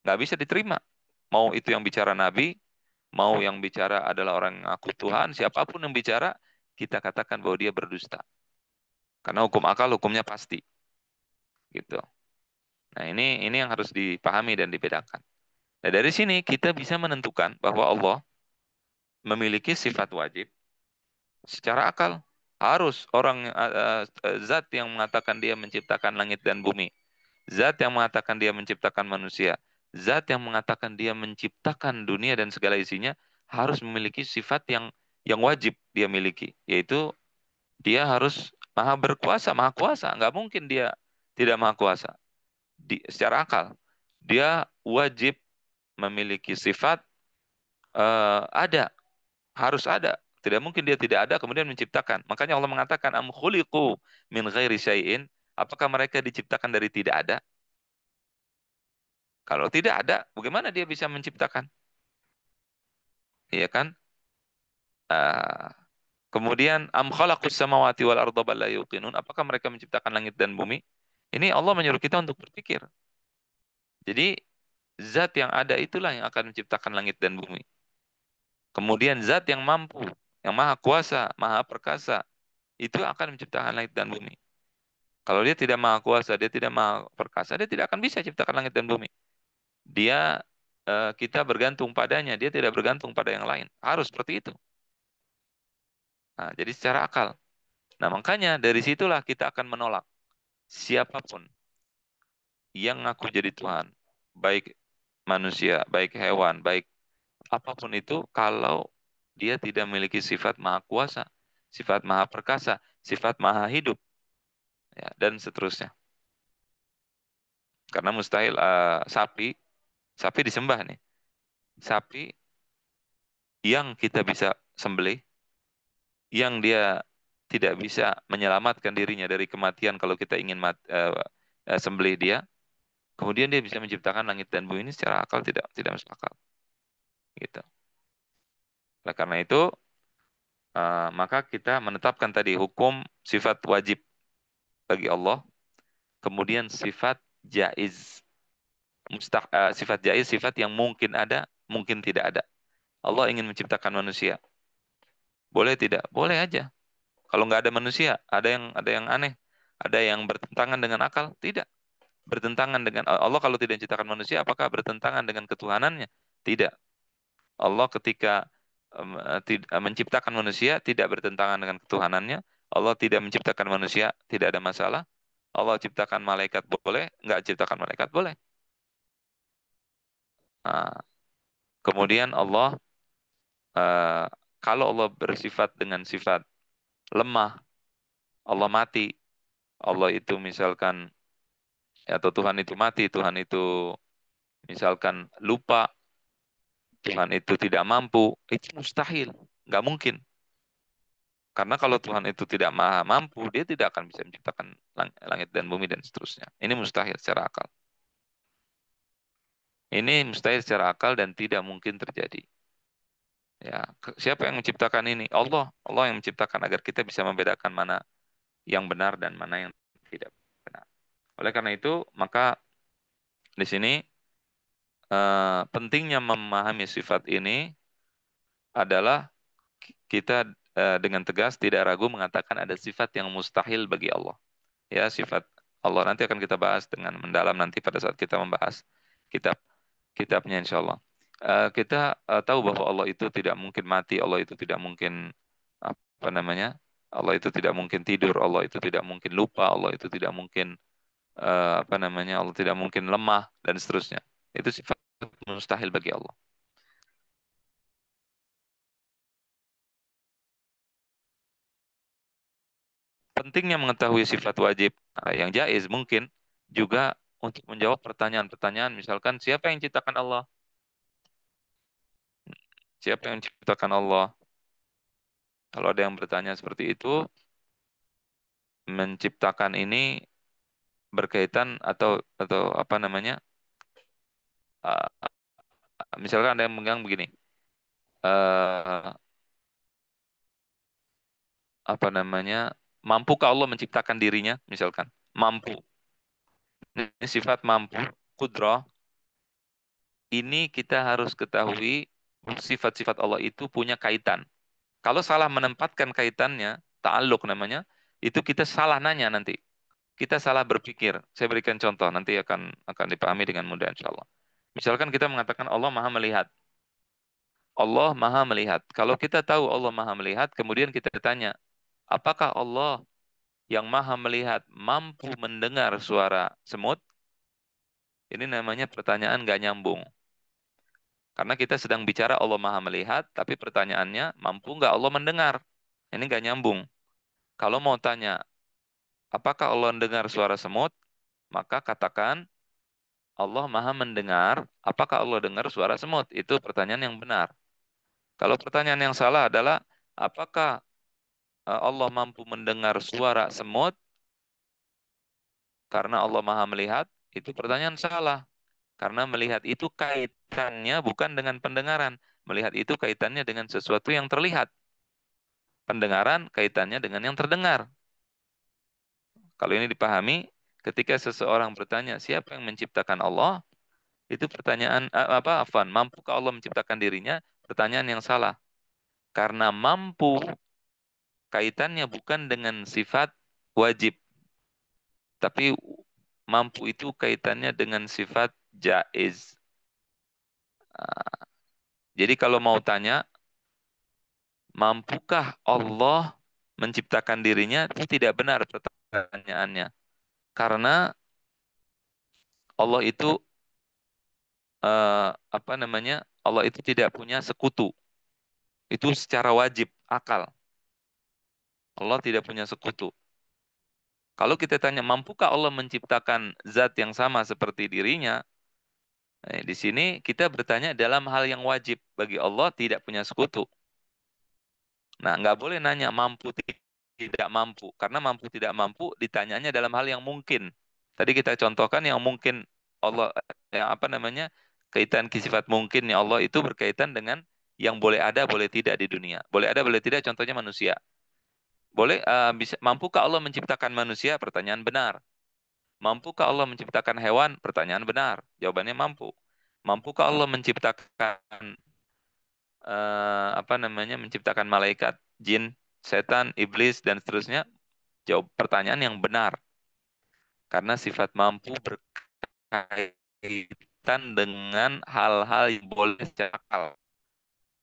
Nggak bisa diterima. Mau itu yang bicara Nabi, mau yang bicara adalah orang yang ngaku Tuhan, siapapun yang bicara, kita katakan bahwa dia berdusta. Karena hukum akal hukumnya pasti. Gitu. Nah, ini yang harus dipahami dan dibedakan. Nah, dari sini kita bisa menentukan bahwa Allah memiliki sifat wajib secara akal. Harus orang zat yang mengatakan dia menciptakan langit dan bumi, zat yang mengatakan dia menciptakan manusia, zat yang mengatakan dia menciptakan dunia dan segala isinya harus memiliki sifat yang wajib dia miliki, yaitu dia harus maha berkuasa, maha kuasa. Nggak mungkin dia tidak maha kuasa. Secara akal, dia wajib memiliki sifat ada, harus ada. Tidak mungkin dia tidak ada kemudian menciptakan. Makanya Allah mengatakan am khuliqu min ghairi syai'in. Apakah mereka diciptakan dari tidak ada? Kalau tidak ada, bagaimana dia bisa menciptakan? Iya kan? Ah, kemudian am khalaqus samawati wal arda bal la yuqinun. Apakah mereka menciptakan langit dan bumi? Ini Allah menyuruh kita untuk berpikir. Jadi zat yang ada itulah yang akan menciptakan langit dan bumi. Kemudian zat yang mampu, yang maha kuasa, maha perkasa, itu akan menciptakan langit dan bumi. Kalau dia tidak maha kuasa, dia tidak maha perkasa, dia tidak akan bisa ciptakan langit dan bumi. Dia kita bergantung padanya, dia tidak bergantung pada yang lain. Harus seperti itu. Nah, jadi secara akal. Nah, makanya dari situlah kita akan menolak siapapun yang ngaku jadi Tuhan, baik manusia, baik hewan, baik apapun itu, kalau dia tidak memiliki sifat maha kuasa, sifat maha perkasa, sifat maha hidup, ya, dan seterusnya. Karena mustahil sapi disembah nih. Sapi yang kita bisa sembelih, yang dia tidak bisa menyelamatkan dirinya dari kematian kalau kita ingin sembelih dia, kemudian dia bisa menciptakan langit dan bumi ini secara akal tidak masuk akal. Gitu. Oleh karena itu, maka kita menetapkan tadi hukum sifat wajib bagi Allah, kemudian sifat jaiz. Sifat jaiz, sifat yang mungkin ada, mungkin tidak ada. Allah ingin menciptakan manusia. Boleh tidak? Boleh aja. Kalau nggak ada manusia, ada yang aneh, ada yang bertentangan dengan akal? Tidak. Bertentangan dengan Allah kalau tidak menciptakan manusia, apakah bertentangan dengan ketuhanannya? Tidak. Allah ketika menciptakan manusia tidak bertentangan dengan ketuhanannya. Allah tidak menciptakan manusia, tidak ada masalah. Allah ciptakan malaikat boleh, nggak ciptakan malaikat boleh. Nah, kemudian Allah, kalau Allah bersifat dengan sifat lemah, Allah mati, Allah itu misalkan, atau Tuhan itu mati, Tuhan itu misalkan lupa, Tuhan itu tidak mampu, itu mustahil, nggak mungkin. Karena kalau Tuhan itu tidak maha mampu, dia tidak akan bisa menciptakan langit dan bumi dan seterusnya. Ini mustahil secara akal. Ini mustahil secara akal dan tidak mungkin terjadi. Ya, siapa yang menciptakan ini? Allah. Allah yang menciptakan agar kita bisa membedakan mana yang benar dan mana yang tidak benar. Oleh karena itu, maka di sini pentingnya memahami sifat ini adalah kita dengan tegas tidak ragu mengatakan ada sifat yang mustahil bagi Allah. Ya, sifat Allah nanti akan kita bahas dengan mendalam nanti pada saat kita membahas kitabnya insya Allah. Kita tahu bahwa Allah itu tidak mungkin mati, Allah itu tidak mungkin apa namanya, Allah itu tidak mungkin tidur, Allah itu tidak mungkin lupa, Allah itu tidak mungkin apa namanya, Allah tidak mungkin lemah dan seterusnya. Itu sifat mustahil bagi Allah. Pentingnya mengetahui sifat wajib yang jaiz mungkin juga untuk menjawab pertanyaan-pertanyaan, misalkan siapa yang ciptakan Allah? Siapa yang menciptakan Allah? Kalau ada yang bertanya seperti itu, menciptakan ini berkaitan atau apa namanya? uh, misalkan ada yang megang begini, uh, apa namanya? Mampukah Allah menciptakan dirinya? Misalkan, mampu. Ini sifat mampu, kudrah. Ini kita harus ketahui sifat-sifat Allah itu punya kaitan. Kalau salah menempatkan kaitannya, ta'alluq namanya, itu kita salah nanya nanti. Kita salah berpikir. Saya berikan contoh, nanti akan dipahami dengan mudah insya Allah. Misalkan kita mengatakan Allah Maha melihat. Allah Maha melihat. Kalau kita tahu Allah Maha melihat, kemudian kita tanya, apakah Allah yang Maha melihat mampu mendengar suara semut? Ini namanya pertanyaan gak nyambung. Karena kita sedang bicara Allah Maha melihat, tapi pertanyaannya, mampu nggak Allah mendengar? Ini nggak nyambung. Kalau mau tanya, apakah Allah mendengar suara semut? Maka katakan, Allah Maha mendengar, apakah Allah dengar suara semut? Itu pertanyaan yang benar. Kalau pertanyaan yang salah adalah, apakah Allah mampu mendengar suara semut? Karena Allah Maha melihat, itu pertanyaan salah. Karena melihat itu kaitannya bukan dengan pendengaran. Melihat itu kaitannya dengan sesuatu yang terlihat. Pendengaran kaitannya dengan yang terdengar. Kalau ini dipahami, ketika seseorang bertanya, siapa yang menciptakan Allah? Itu pertanyaan, mampukah Allah menciptakan dirinya? Pertanyaan yang salah. Karena mampu kaitannya bukan dengan sifat wajib. Tapi mampu itu kaitannya dengan sifat jaiz. Jadi kalau mau tanya, mampukah Allah menciptakan dirinya? Itu tidak benar pertanyaannya. Karena Allah itu apa namanya? Allah itu tidak punya sekutu. Itu secara wajib akal. Allah tidak punya sekutu. Kalau kita tanya, mampukah Allah menciptakan zat yang sama seperti dirinya? Di sini kita bertanya dalam hal yang wajib. Bagi Allah tidak punya sekutu. Nah, nggak boleh nanya mampu tidak mampu. Karena mampu tidak mampu ditanyanya dalam hal yang mungkin. Tadi kita contohkan yang mungkin Allah, yang apa namanya, kaitan sifat mungkin ya Allah itu berkaitan dengan yang boleh ada, boleh tidak di dunia. Boleh ada, boleh tidak, contohnya manusia. Mampukah Allah menciptakan manusia? Pertanyaan benar. Mampukah Allah menciptakan hewan? Pertanyaan benar. Jawabannya mampu. Mampukah Allah menciptakan apa namanya? Menciptakan malaikat, jin, setan, iblis dan seterusnya? Jawab pertanyaan yang benar. Karena sifat mampu berkaitan dengan hal-hal yang boleh secara akal.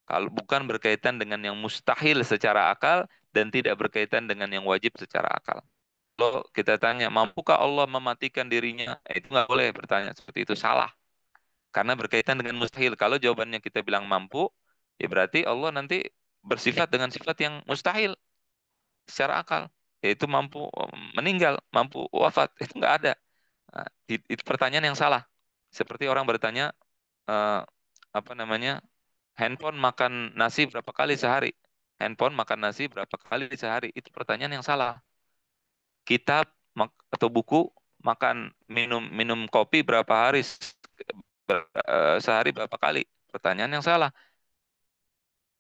Kalau bukan berkaitan dengan yang mustahil secara akal dan tidak berkaitan dengan yang wajib secara akal. Kalau kita tanya, mampukah Allah mematikan dirinya? Itu nggak boleh bertanya seperti itu, salah. Karena berkaitan dengan mustahil. Kalau jawabannya kita bilang mampu, ya berarti Allah nanti bersifat dengan sifat yang mustahil. secara akal, yaitu mampu meninggal, mampu wafat. Itu nggak ada. Nah, itu pertanyaan yang salah. Seperti orang bertanya, eh, apa namanya, handphone makan nasi berapa kali sehari? Handphone makan nasi berapa kali sehari? Itu pertanyaan yang salah. Kitab atau buku makan minum minum kopi berapa hari sehari berapa kali? Pertanyaan yang salah.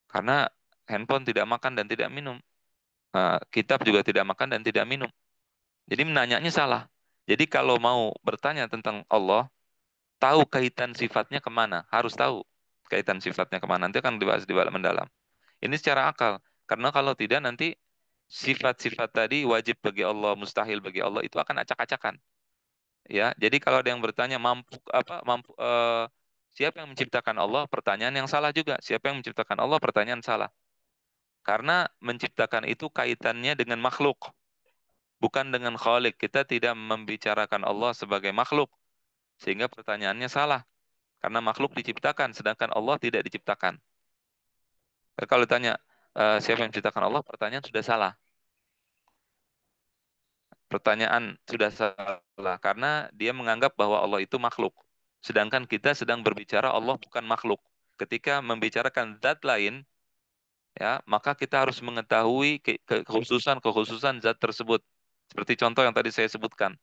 Karena handphone tidak makan dan tidak minum. Kitab juga tidak makan dan tidak minum. Jadi menanyanya salah. Jadi kalau mau bertanya tentang Allah, tahu kaitan sifatnya kemana. Harus tahu kaitan sifatnya kemana. Nanti akan dibahas di balik mendalam. Ini secara akal. Karena kalau tidak nanti sifat-sifat tadi wajib bagi Allah, mustahil bagi Allah, itu akan acak-acakan. Ya, jadi kalau ada yang bertanya siapa yang menciptakan Allah? Pertanyaan yang salah juga. Siapa yang menciptakan Allah? Pertanyaan salah. Karena menciptakan itu kaitannya dengan makhluk, bukan dengan khalik. Kita tidak membicarakan Allah sebagai makhluk, sehingga pertanyaannya salah. Karena makhluk diciptakan, sedangkan Allah tidak diciptakan. Kalau ditanya siapa yang menciptakan Allah, pertanyaan sudah salah. Pertanyaan sudah salah karena dia menganggap bahwa Allah itu makhluk. Sedangkan kita sedang berbicara Allah bukan makhluk. Ketika membicarakan zat lain, ya, maka kita harus mengetahui kekhususan zat tersebut. Seperti contoh yang tadi saya sebutkan.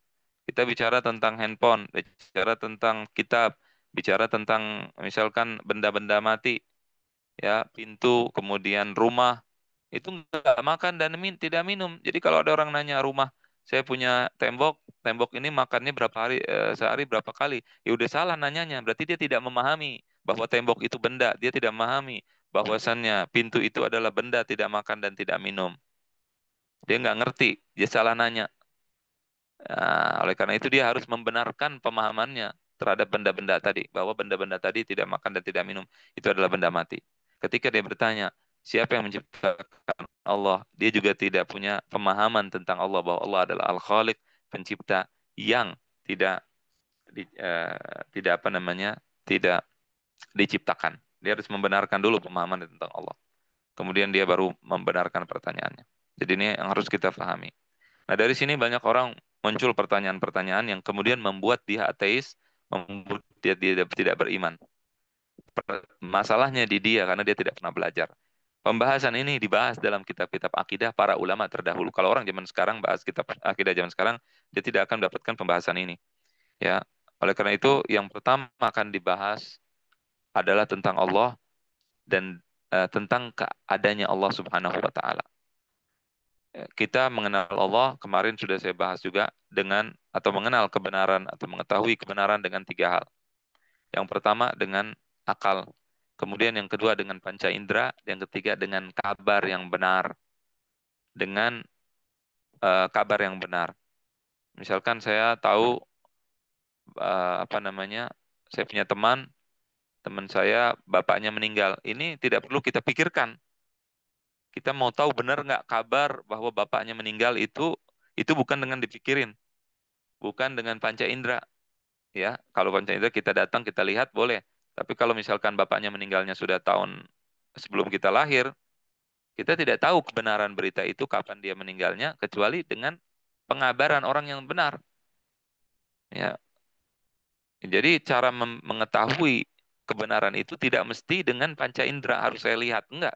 Kita bicara tentang handphone, bicara tentang kitab, bicara tentang misalkan benda-benda mati, ya, pintu, kemudian rumah, itu nggak makan dan tidak minum. Jadi kalau ada orang nanya rumah, saya punya tembok, tembok ini makannya berapa hari, sehari berapa kali? Ya udah salah nanyanya. Berarti dia tidak memahami bahwa tembok itu benda. Dia tidak memahami bahwasannya pintu itu adalah benda, tidak makan dan tidak minum. Dia nggak ngerti, dia salah nanya. Nah, oleh karena itu dia harus membenarkan pemahamannya terhadap benda-benda tadi, bahwa benda-benda tadi tidak makan dan tidak minum, itu adalah benda mati. Ketika dia bertanya, siapa yang menciptakan Allah? Dia juga tidak punya pemahaman tentang Allah, bahwa Allah adalah Al-Khaliq, pencipta yang tidak tidak apa namanya, tidak diciptakan. Dia harus membenarkan dulu pemahaman tentang Allah. Kemudian dia baru membenarkan pertanyaannya. Jadi ini yang harus kita pahami. Nah, dari sini banyak orang muncul pertanyaan-pertanyaan yang kemudian membuat dia ateis, membuat dia tidak beriman. Masalahnya di dia karena dia tidak pernah belajar. Pembahasan ini dibahas dalam kitab-kitab akidah para ulama terdahulu. Kalau orang zaman sekarang bahas kitab akidah zaman sekarang, dia tidak akan mendapatkan pembahasan ini. Ya, oleh karena itu yang pertama akan dibahas adalah tentang Allah dan tentang keadanya Allah Subhanahu wa taala. Kita mengenal Allah, kemarin sudah saya bahas juga, dengan atau mengenal kebenaran atau mengetahui kebenaran dengan tiga hal. Yang pertama dengan akal, kemudian yang kedua dengan panca indera, yang ketiga dengan kabar yang benar. Dengan kabar yang benar. Misalkan saya tahu apa namanya, saya punya teman saya bapaknya meninggal. Ini tidak perlu kita pikirkan. Kita mau tahu benar nggak kabar bahwa bapaknya meninggal itu bukan dengan dipikirin, bukan dengan panca indera. Ya, kalau panca indera kita datang kita lihat boleh. Tapi kalau misalkan bapaknya meninggalnya sudah tahun sebelum kita lahir, kita tidak tahu kebenaran berita itu kapan dia meninggalnya kecuali dengan pengabaran orang yang benar. Ya, jadi cara mengetahui kebenaran itu tidak mesti dengan panca indera harus saya lihat, enggak.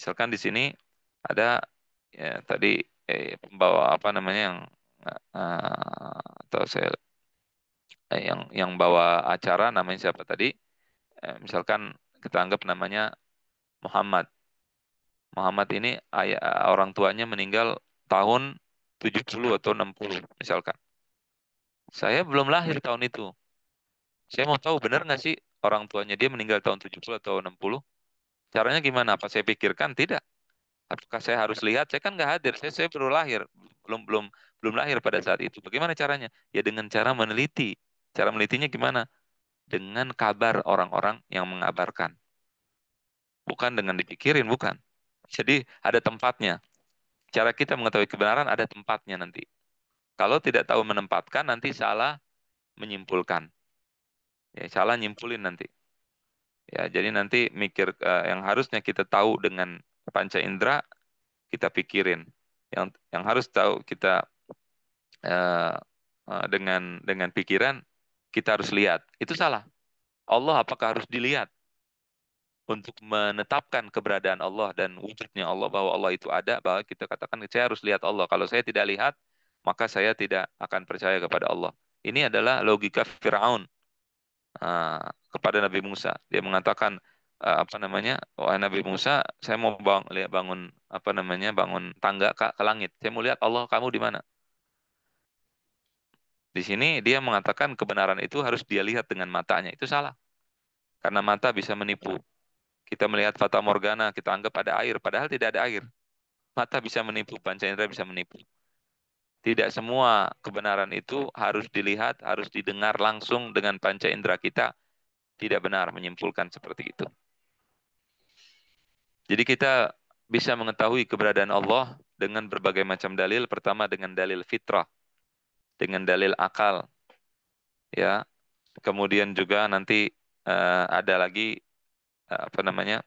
Misalkan di sini ada ya tadi pembawa apa namanya yang atau saya yang bawa acara namanya siapa tadi? Misalkan kita anggap namanya Muhammad. Muhammad ini orang tuanya meninggal tahun 70 atau 60 misalkan. Saya belum lahir tahun itu. Saya mau tahu benar nggak sih orang tuanya dia meninggal tahun 70 atau 60? Caranya gimana? Apa saya pikirkan? Tidak. Apakah saya harus lihat? Saya kan nggak hadir. Saya baru lahir. Belum belum belum lahir pada saat itu. Bagaimana caranya? Ya dengan cara meneliti. Cara menelitinya gimana? Dengan kabar orang-orang yang mengabarkan. Bukan dengan dipikirin, bukan. Jadi ada tempatnya. Cara kita mengetahui kebenaran ada tempatnya nanti. Kalau tidak tahu menempatkan, nanti salah menyimpulkan. Ya, salah nyimpulin nanti. Ya, jadi nanti mikir yang harusnya kita tahu dengan panca indera, kita pikirin. Yang harus tahu kita eh, dengan pikiran, kita harus lihat. Itu salah. Allah apakah harus dilihat untuk menetapkan keberadaan Allah dan wujudnya Allah, bahwa Allah itu ada, bahwa kita katakan saya harus lihat Allah. Kalau saya tidak lihat, maka saya tidak akan percaya kepada Allah. Ini adalah logika Firaun kepada Nabi Musa. Dia mengatakan apa namanya? Wahai Nabi Musa, saya mau bangun apa namanya? Bangun tangga ke langit. Saya mau lihat Allah, kamu di mana? Di sini dia mengatakan kebenaran itu harus dia lihat dengan matanya. Itu salah. Karena mata bisa menipu. Kita melihat fata morgana, kita anggap ada air, padahal tidak ada air. Mata bisa menipu, panca indera bisa menipu. Tidak semua kebenaran itu harus dilihat, harus didengar langsung dengan panca indera kita. Tidak benar menyimpulkan seperti itu. Jadi kita bisa mengetahui keberadaan Allah dengan berbagai macam dalil. Pertama dengan dalil fitrah, dengan dalil akal, ya. Kemudian juga nanti ada lagi apa namanya?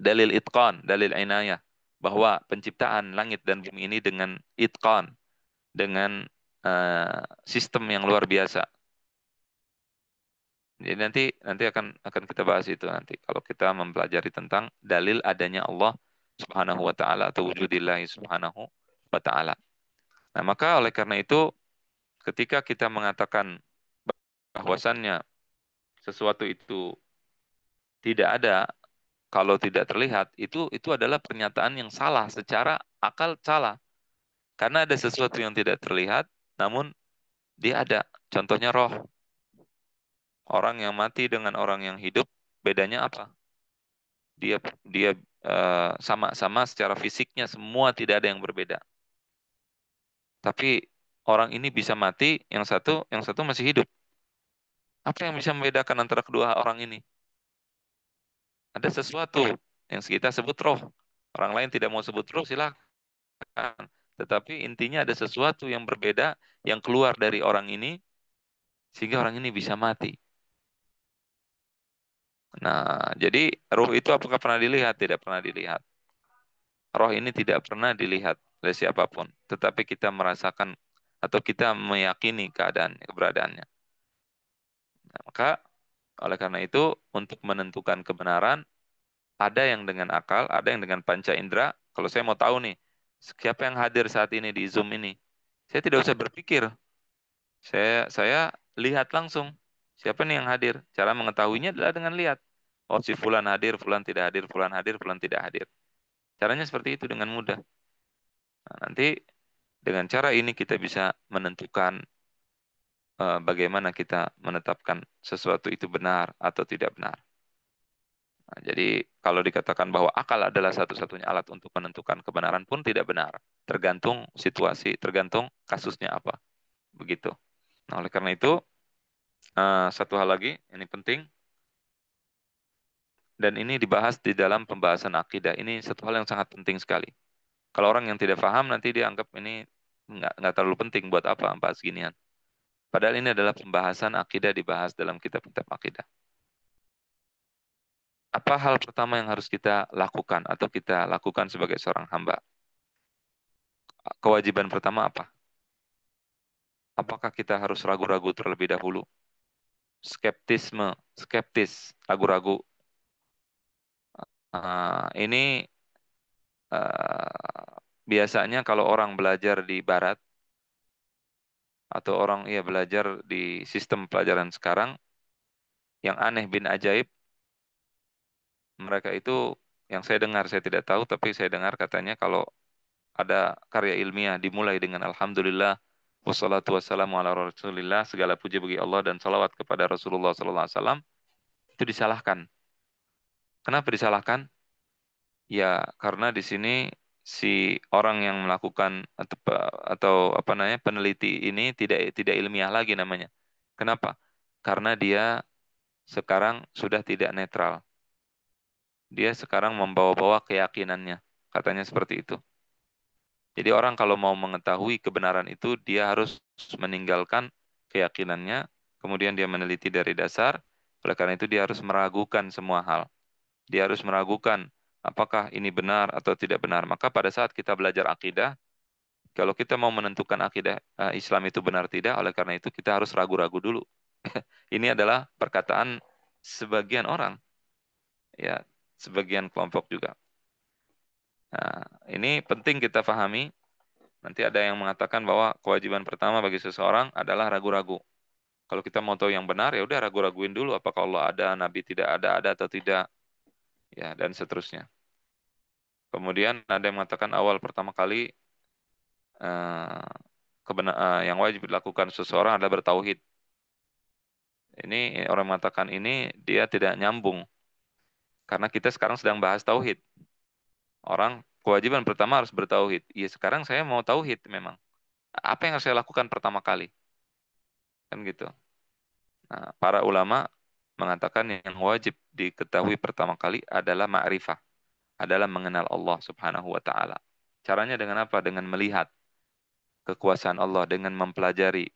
Dalil itqan, dalil inayah, bahwa penciptaan langit dan bumi ini dengan itqan, dengan sistem yang luar biasa. Jadi nanti akan kita bahas itu nanti kalau kita mempelajari tentang dalil adanya Allah Subhanahu wa taala atau wujudillahi Subhanahu wa taala. Nah, maka oleh karena itu ketika kita mengatakan bahwasannya sesuatu itu tidak ada kalau tidak terlihat, itu adalah pernyataan yang salah, secara akal salah. Karena ada sesuatu yang tidak terlihat, namun dia ada. Contohnya roh. Orang yang mati dengan orang yang hidup, bedanya apa? Dia dia sama-sama secara fisiknya, semua tidak ada yang berbeda. Tapi orang ini bisa mati, yang satu masih hidup. Apa yang bisa membedakan antara kedua orang ini? Ada sesuatu yang kita sebut roh. Orang lain tidak mau sebut roh, silakan. Tetapi intinya ada sesuatu yang berbeda yang keluar dari orang ini sehingga orang ini bisa mati. Nah, jadi roh itu apakah pernah dilihat? Tidak pernah dilihat. Roh ini tidak pernah dilihat oleh siapapun, tetapi kita merasakan atau kita meyakini keberadaannya. Nah, maka oleh karena itu untuk menentukan kebenaran ada yang dengan akal, ada yang dengan panca indera. Kalau saya mau tahu nih, siapa yang hadir saat ini di Zoom ini, saya tidak usah berpikir. Saya lihat langsung siapa nih yang hadir. Cara mengetahuinya adalah dengan lihat. Oh, si fulan hadir, fulan tidak hadir, fulan hadir, fulan tidak hadir. Caranya seperti itu dengan mudah. Nah, nanti dengan cara ini kita bisa menentukan bagaimana kita menetapkan sesuatu itu benar atau tidak benar. Nah, jadi kalau dikatakan bahwa akal adalah satu-satunya alat untuk menentukan kebenaran pun tidak benar. Tergantung situasi, tergantung kasusnya apa. Begitu. Nah, oleh karena itu, satu hal lagi, ini penting, dan ini dibahas di dalam pembahasan akidah. Ini satu hal yang sangat penting sekali. Kalau orang yang tidak paham, nanti dia anggap ini nggak terlalu penting buat apa bahas ginian. Padahal ini adalah pembahasan akidah dibahas dalam kitab-kitab akidah. Apa hal pertama yang harus kita lakukan atau kita lakukan sebagai seorang hamba? Kewajiban pertama apa? Apakah kita harus ragu-ragu terlebih dahulu? Skeptis, ragu-ragu. Ini biasanya kalau orang belajar di barat atau orang belajar di sistem pelajaran sekarang, yang aneh bin ajaib, mereka itu yang saya dengar, saya tidak tahu, tapi saya dengar katanya kalau ada karya ilmiah dimulai dengan Alhamdulillah, wassalatu wassalamu ala rasulillah, segala puji bagi Allah dan salawat kepada Rasulullah SAW, itu disalahkan. Kenapa disalahkan? Ya, karena di sini si orang yang melakukan atau apa namanya peneliti ini tidak ilmiah lagi namanya. Kenapa? Karena dia sekarang sudah tidak netral. Dia sekarang membawa-bawa keyakinannya. Katanya seperti itu. Jadi orang kalau mau mengetahui kebenaran itu, dia harus meninggalkan keyakinannya, kemudian dia meneliti dari dasar, oleh karena itu dia harus meragukan semua hal. Dia harus meragukan apakah ini benar atau tidak benar. Maka pada saat kita belajar akidah, Kalau kita mau menentukan akidah Islam itu benar tidak, oleh karena itu kita harus ragu-ragu dulu. Ini adalah perkataan sebagian orang, ya, sebagian kelompok juga. Nah, ini penting kita pahami. Nanti ada yang mengatakan bahwa kewajiban pertama bagi seseorang adalah ragu-ragu. Kalau kita mau tahu yang benar, ya udah ragu-raguin dulu apakah Allah ada, Nabi tidak ada atau tidak, ya, dan seterusnya. Kemudian ada yang mengatakan awal pertama kali yang wajib dilakukan seseorang adalah bertauhid. Ini orang mengatakan ini dia tidak nyambung karena kita sekarang sedang bahas tauhid. Orang kewajiban pertama harus bertauhid. Iya, sekarang saya mau tauhid memang. Apa yang harus saya lakukan pertama kali? Kan gitu. Nah, para ulama mengatakan yang wajib diketahui pertama kali adalah ma'rifah, adalah mengenal Allah Subhanahu wa taala. Caranya dengan apa? Dengan melihat kekuasaan Allah, dengan mempelajari,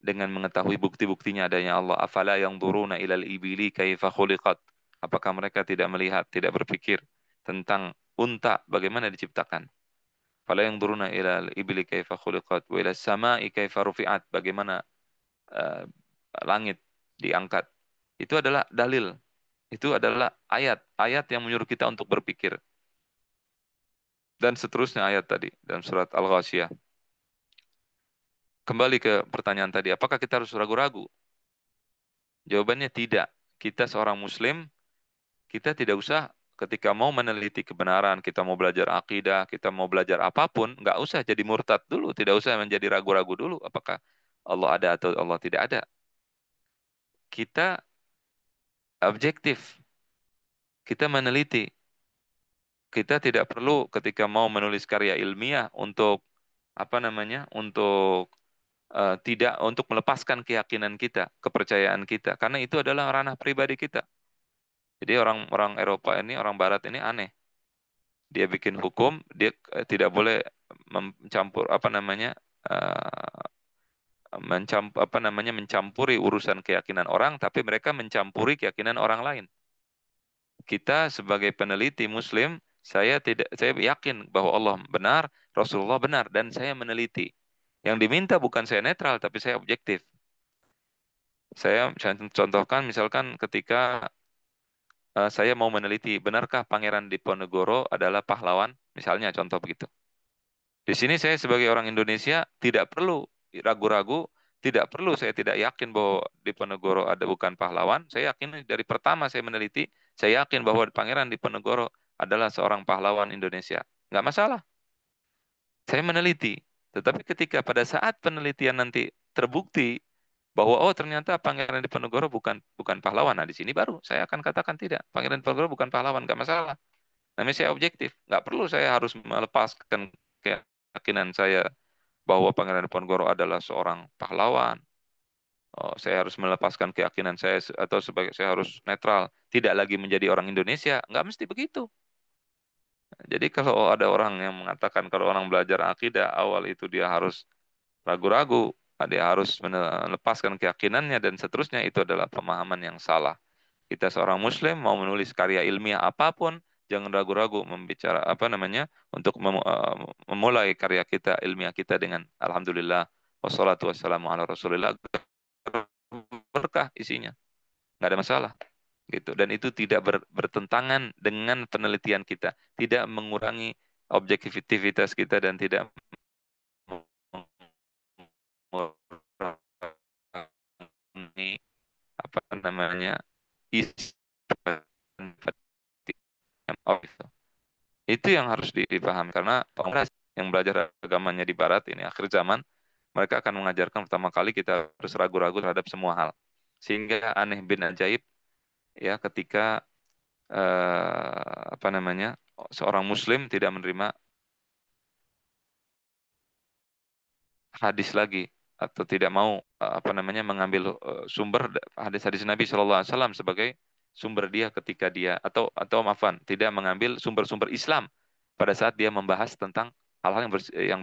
dengan mengetahui bukti-buktinya adanya Allah. Afala yanzuruna ilal ibili kaifa khuliqat? Apakah mereka tidak melihat, tidak berpikir tentang unta bagaimana diciptakan? Fala yanzuruna ilal ibili kaifa khuliqat wa ilas sama'i kaifa rufi'at? Bagaimana eh, langit diangkat? Itu adalah dalil. Itu adalah ayat yang menyuruh kita untuk berpikir. Dan seterusnya ayat tadi dalam surat Al-Ghasyiyah. Kembali ke pertanyaan tadi, apakah kita harus ragu-ragu? Jawabannya tidak. Kita seorang muslim, kita tidak usah ketika mau meneliti kebenaran, kita mau belajar akidah, kita mau belajar apapun, nggak usah jadi murtad dulu, tidak usah menjadi ragu-ragu dulu apakah Allah ada atau Allah tidak ada. Kita objektif, kita meneliti. Kita tidak perlu ketika mau menulis karya ilmiah untuk apa namanya? Untuk tidak untuk melepaskan keyakinan kita, kepercayaan kita, karena itu adalah ranah pribadi kita. Jadi orang-orang Eropa ini, orang Barat ini aneh. Dia bikin hukum, dia tidak boleh mencampur apa namanya mencampuri urusan keyakinan orang, tapi mereka mencampuri keyakinan orang lain. Kita sebagai peneliti Muslim, saya yakin bahwa Allah benar, Rasulullah benar, dan saya meneliti. Yang diminta bukan saya netral, tapi saya objektif. Saya contohkan misalkan ketika saya mau meneliti, benarkah Pangeran Diponegoro adalah pahlawan? Misalnya contoh begitu. Di sini saya sebagai orang Indonesia tidak perlu ragu-ragu, saya tidak yakin bahwa Diponegoro ada bukan pahlawan. Saya yakin dari pertama saya meneliti, saya yakin bahwa Pangeran Diponegoro adalah seorang pahlawan Indonesia. Nggak masalah. Saya meneliti. Tetapi ketika pada saat penelitian nanti terbukti bahwa oh ternyata Pangeran Diponegoro bukan pahlawan. Nah, di sini baru saya akan katakan tidak. Pangeran Diponegoro bukan pahlawan, nggak masalah. Namanya saya objektif. Nggak perlu saya harus melepaskan keyakinan saya bahwa Pangeran Diponegoro adalah seorang pahlawan. Oh, saya harus melepaskan keyakinan saya atau sebagai saya harus netral, tidak lagi menjadi orang Indonesia. Nggak mesti begitu. Jadi kalau ada orang yang mengatakan kalau orang belajar akidah awal itu dia harus ragu-ragu, dia harus melepaskan keyakinannya dan seterusnya, itu adalah pemahaman yang salah. Kita seorang muslim mau menulis karya ilmiah apapun, jangan ragu-ragu membicara apa namanya untuk memulai karya kita ilmiah kita dengan alhamdulillah wassalatu wassalamu ala rasulillah, berkah isinya, nggak ada masalah gitu. Dan itu tidak bertentangan dengan penelitian kita, tidak mengurangi objektivitas kita dan tidak mengurangi apa namanya itu yang harus dipahami karena orang yang belajar agamanya di barat ini akhir zaman mereka akan mengajarkan pertama kali kita harus ragu-ragu terhadap semua hal sehingga aneh bin ajaib ya ketika apa namanya seorang muslim tidak menerima hadis lagi atau tidak mau apa namanya mengambil sumber hadis-hadis Nabi Shallallahu Alaihi Wasallam sebagai sumber dia ketika dia atau maafan tidak mengambil sumber-sumber Islam pada saat dia membahas tentang hal-hal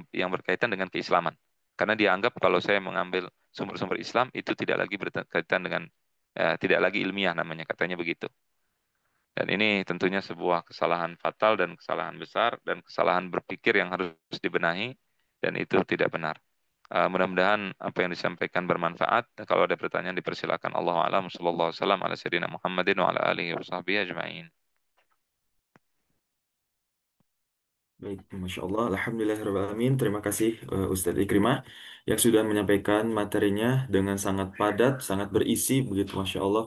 yang berkaitan dengan keislaman karena dia anggap kalau saya mengambil sumber-sumber Islam itu tidak lagi berkaitan dengan tidak lagi ilmiah namanya katanya begitu. Dan ini tentunya sebuah kesalahan fatal dan kesalahan besar dan kesalahan berpikir yang harus dibenahi. dan itu tidak benar. Mudah-mudahan apa yang disampaikan bermanfaat. Kalau ada pertanyaan dipersilakan. Allahu a'lam. Sallallahu alaihi wasallam ala sayyidina Muhammadin wa ala alihi wa sahbihi ajma'in. Baik, Masya Allah, Alhamdulillahirrahmanirrahim. Terima kasih Ustadz Ikrimah yang sudah menyampaikan materinya dengan sangat padat, sangat berisi, begitu Masya Allah.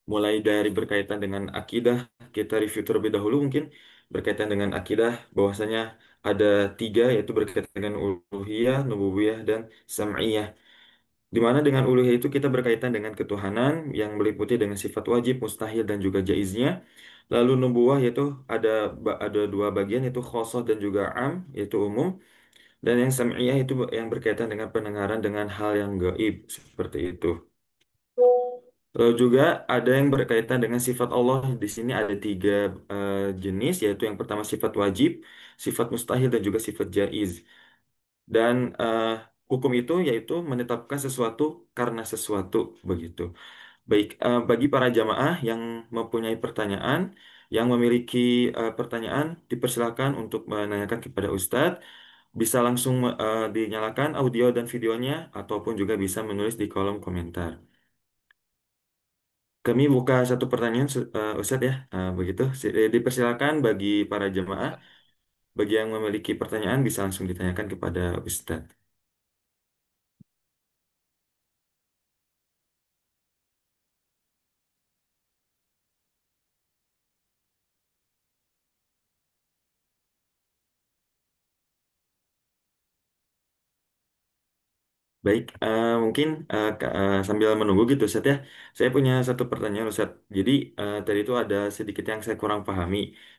Mulai dari berkaitan dengan akidah, kita review terlebih dahulu mungkin berkaitan dengan akidah, bahwasanya ada tiga, yaitu berkaitan dengan uluhiyah, nububiyah, dan sam'iyah. Di mana dengan uluhiyah itu kita berkaitan dengan ketuhanan yang meliputi dengan sifat wajib, mustahil, dan juga jaiznya. Lalu nubuwah yaitu ada dua bagian, yaitu khosoh dan juga am, yaitu umum. Dan yang sam'iyah itu yang berkaitan dengan pendengaran dengan hal yang gaib, seperti itu. Lalu juga ada yang berkaitan dengan sifat Allah. Di sini ada tiga jenis, yaitu yang pertama sifat wajib, sifat mustahil, dan juga sifat jaiz. Dan hukum itu yaitu menetapkan sesuatu karena sesuatu, begitu. Baik, bagi para jamaah yang mempunyai pertanyaan, yang memiliki pertanyaan, dipersilakan untuk menanyakan kepada Ustadz. Bisa langsung dinyalakan audio dan videonya, ataupun juga bisa menulis di kolom komentar. Kami buka satu pertanyaan, Ustadz ya. Begitu. Dipersilakan bagi para jemaah, bagi yang memiliki pertanyaan bisa langsung ditanyakan kepada Ustadz. Baik, mungkin sambil menunggu gitu Ustadz ya, saya punya satu pertanyaan Ustadz. Jadi tadi itu ada sedikit yang saya kurang pahami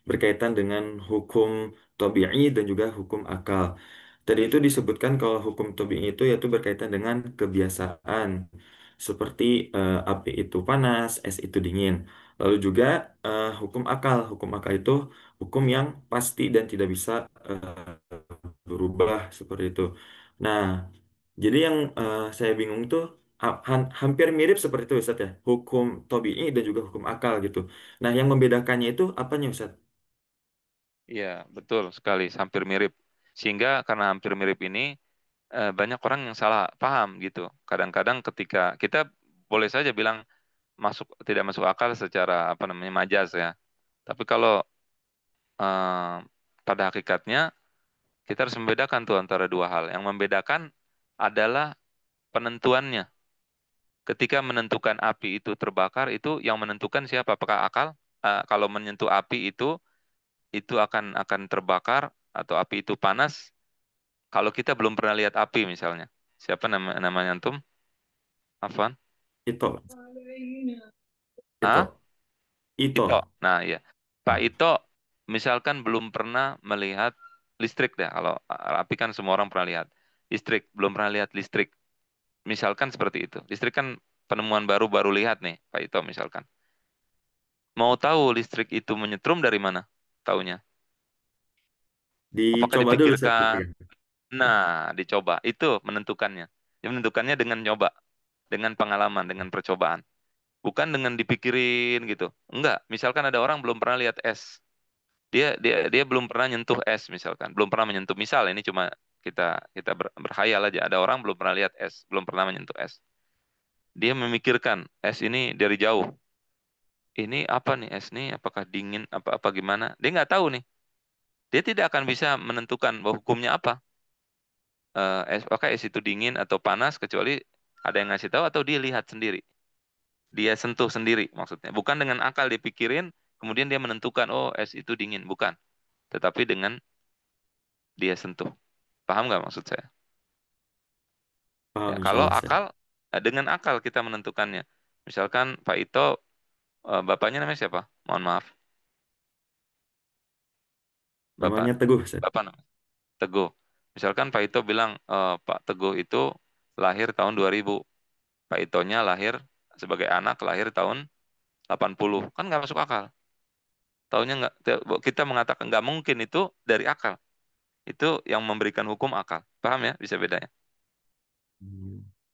berkaitan dengan hukum tabi'i dan juga hukum akal. Tadi itu disebutkan kalau hukum tabi'i itu yaitu berkaitan dengan kebiasaan, seperti api itu panas, es itu dingin. Lalu juga hukum akal itu hukum yang pasti dan tidak bisa berubah seperti itu. Nah, jadi yang saya bingung tuh hampir mirip seperti itu Ustaz ya, hukum tabi'i dan juga hukum akal gitu. Nah, yang membedakannya itu apanya Ustaz? Iya, betul sekali, hampir mirip. Sehingga karena hampir mirip ini, banyak orang yang salah paham gitu. Kadang-kadang ketika kita boleh saja bilang tidak masuk akal secara apa namanya majas ya. Tapi kalau eh, pada hakikatnya kita harus membedakan tuh antara dua hal. Yang membedakan adalah penentuannya. Ketika menentukan api itu terbakar, itu yang menentukan siapa? Apakah akal? Kalau menyentuh api itu akan terbakar atau api itu panas. Kalau kita belum pernah lihat api misalnya, siapa namanya antum? Afwan? Ito, Ah, Ito, Ito. Ito. Nah, ya. Pak Ito misalkan belum pernah melihat listrik dah. Kalau api kan semua orang pernah lihat. Listrik, belum pernah lihat listrik. Misalkan seperti itu. Listrik kan penemuan baru lihat nih, Pak Ito misalkan. Mau tahu listrik itu menyetrum dari mana? Taunya. Apakah Dicoba dulu Ustaz. dipikirkan? Dipegang. Nah, dicoba. Itu menentukannya. Yang menentukannya dengan nyoba, dengan pengalaman, dengan percobaan. Bukan dengan dipikirin gitu. Enggak. Misalkan ada orang belum pernah lihat es. Dia belum pernah nyentuh es misalkan. Belum pernah menyentuh. Misal ini cuma kita berkhayal aja. Ada orang belum pernah lihat es, belum pernah menyentuh es. Dia memikirkan es ini dari jauh. Ini apa nih es nih? Apakah dingin? Apa gimana? Dia nggak tahu nih. Dia tidak akan bisa menentukan bahwa hukumnya apa. Apakah es itu dingin atau panas kecuali ada yang ngasih tahu atau dia lihat sendiri. Dia sentuh sendiri maksudnya. Bukan dengan akal dipikirin, kemudian dia menentukan, oh es itu dingin. Bukan. Tetapi dengan dia sentuh. Paham nggak maksud saya? Ya, Paham kalau insyaallah Ustaz. akal, dengan akal kita menentukannya. Misalkan Pak Ito, bapaknya namanya siapa? Mohon maaf. Bapak, Namanya Teguh Ustaz. bapak namanya Teguh. Misalkan Pak Ito bilang, Pak Teguh itu lahir tahun 2000. Pak Itonya lahir sebagai anak lahir tahun 80. Kan nggak masuk akal. Taunya nggak, kita mengatakan nggak mungkin itu dari akal. Itu yang memberikan hukum akal. Paham ya? Bisa bedanya.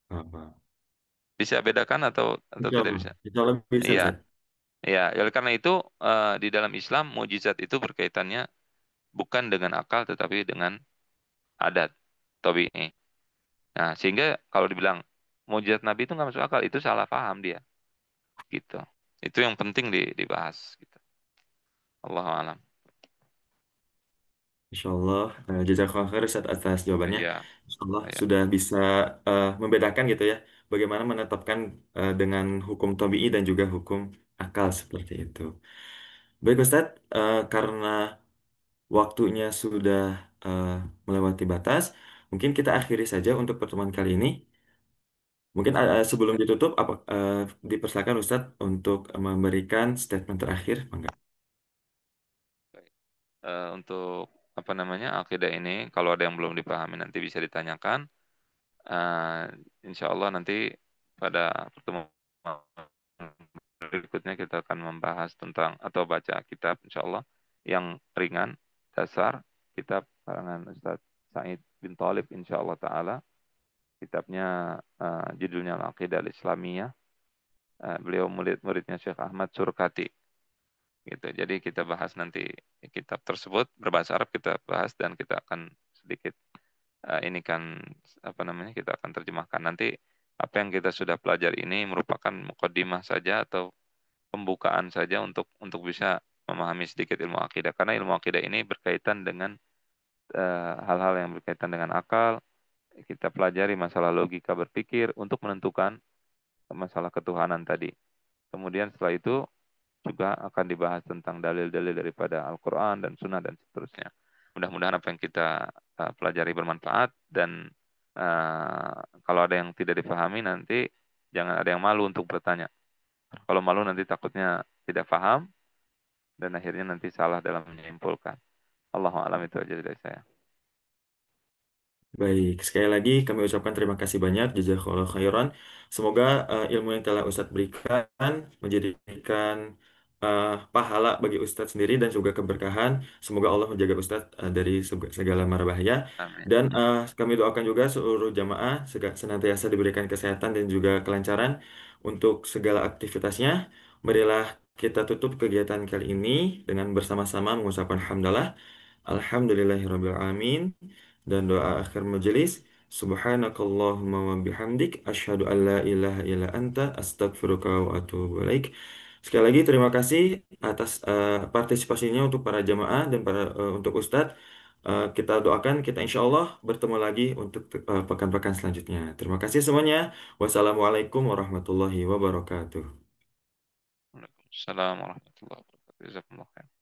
Paham, paham. Bisa bedakan atau tidak Insyaallah. bisa? Insyaallah bisa Iya, Ustaz. iya. Oleh karena itu di dalam Islam mukjizat itu berkaitannya bukan dengan akal tetapi dengan adat. tabi'i. Nah, sehingga kalau dibilang mujizat Nabi itu nggak masuk akal, itu salah paham dia, gitu. Itu yang penting dibahas, gitu. Allahu alam. Insya Allah, jazakallah khair Ustaz atas jawabannya. Iya, Insya Allah iya. sudah bisa membedakan gitu ya, bagaimana menetapkan dengan hukum tabii dan juga hukum akal seperti itu. Baik Ustadz, karena waktunya sudah eh, melewati batas, mungkin kita akhiri saja untuk pertemuan kali ini. Mungkin sebelum ditutup, dipersilakan Ustadz untuk memberikan statement terakhir, Mangga. Baik. Untuk apa namanya akidah ini, kalau ada yang belum dipahami nanti bisa ditanyakan. Eh, Insya Allah nanti pada pertemuan berikutnya kita akan membahas tentang atau baca kitab Insya Allah yang ringan, dasar, kitab karangan Ustaz Said bin Thalib Insya Allah Ta'ala. Kitabnya judulnya Al-Aqidah Al-Islamiyah. Beliau murid-muridnya Syekh Ahmad Surkati. Gitu. Jadi kita bahas nanti kitab tersebut berbahasa Arab kita bahas dan kita akan sedikit ini kan apa namanya kita akan terjemahkan nanti apa yang kita sudah pelajari ini merupakan mukadimah saja atau pembukaan saja untuk bisa memahami sedikit ilmu akidah karena ilmu akidah ini berkaitan dengan hal-hal yang berkaitan dengan akal kita pelajari masalah logika berpikir untuk menentukan masalah ketuhanan tadi kemudian setelah itu juga akan dibahas tentang dalil-dalil daripada Al-Quran dan Sunnah dan seterusnya. Mudah-mudahan apa yang kita pelajari bermanfaat dan kalau ada yang tidak dipahami nanti jangan ada yang malu untuk bertanya. Kalau malu nanti takutnya tidak paham dan akhirnya nanti salah dalam menyimpulkan. Allahu a'lam itu aja dari saya. Baik, sekali lagi kami ucapkan terima kasih banyak, jazakallah khairan. Semoga ilmu yang telah Ustadz berikan menjadikan pahala bagi Ustadz sendiri dan juga keberkahan. Semoga Allah menjaga Ustadz dari segala mara bahaya. Amin. Dan kami doakan juga seluruh jamaah senantiasa diberikan kesehatan dan juga kelancaran untuk segala aktivitasnya. Marilah kita tutup kegiatan kali ini dengan bersama-sama mengucapkan hamdalah. Alhamdulillahirrabbilalamin. Dan doa akhir majelis. Subhanakallahumma wa bihamdik. Asyhadu an la ilaha illa anta. Astagfiruka wa atubu ilaik. Sekali lagi terima kasih atas partisipasinya untuk para jamaah dan untuk Ustadz. Kita doakan kita insya Allah bertemu lagi untuk pekan-pekan selanjutnya. Terima kasih semuanya. Wassalamualaikum warahmatullahi wabarakatuh. Waalaikumsalam warahmatullahi wabarakatuh. Jazakumullah khair.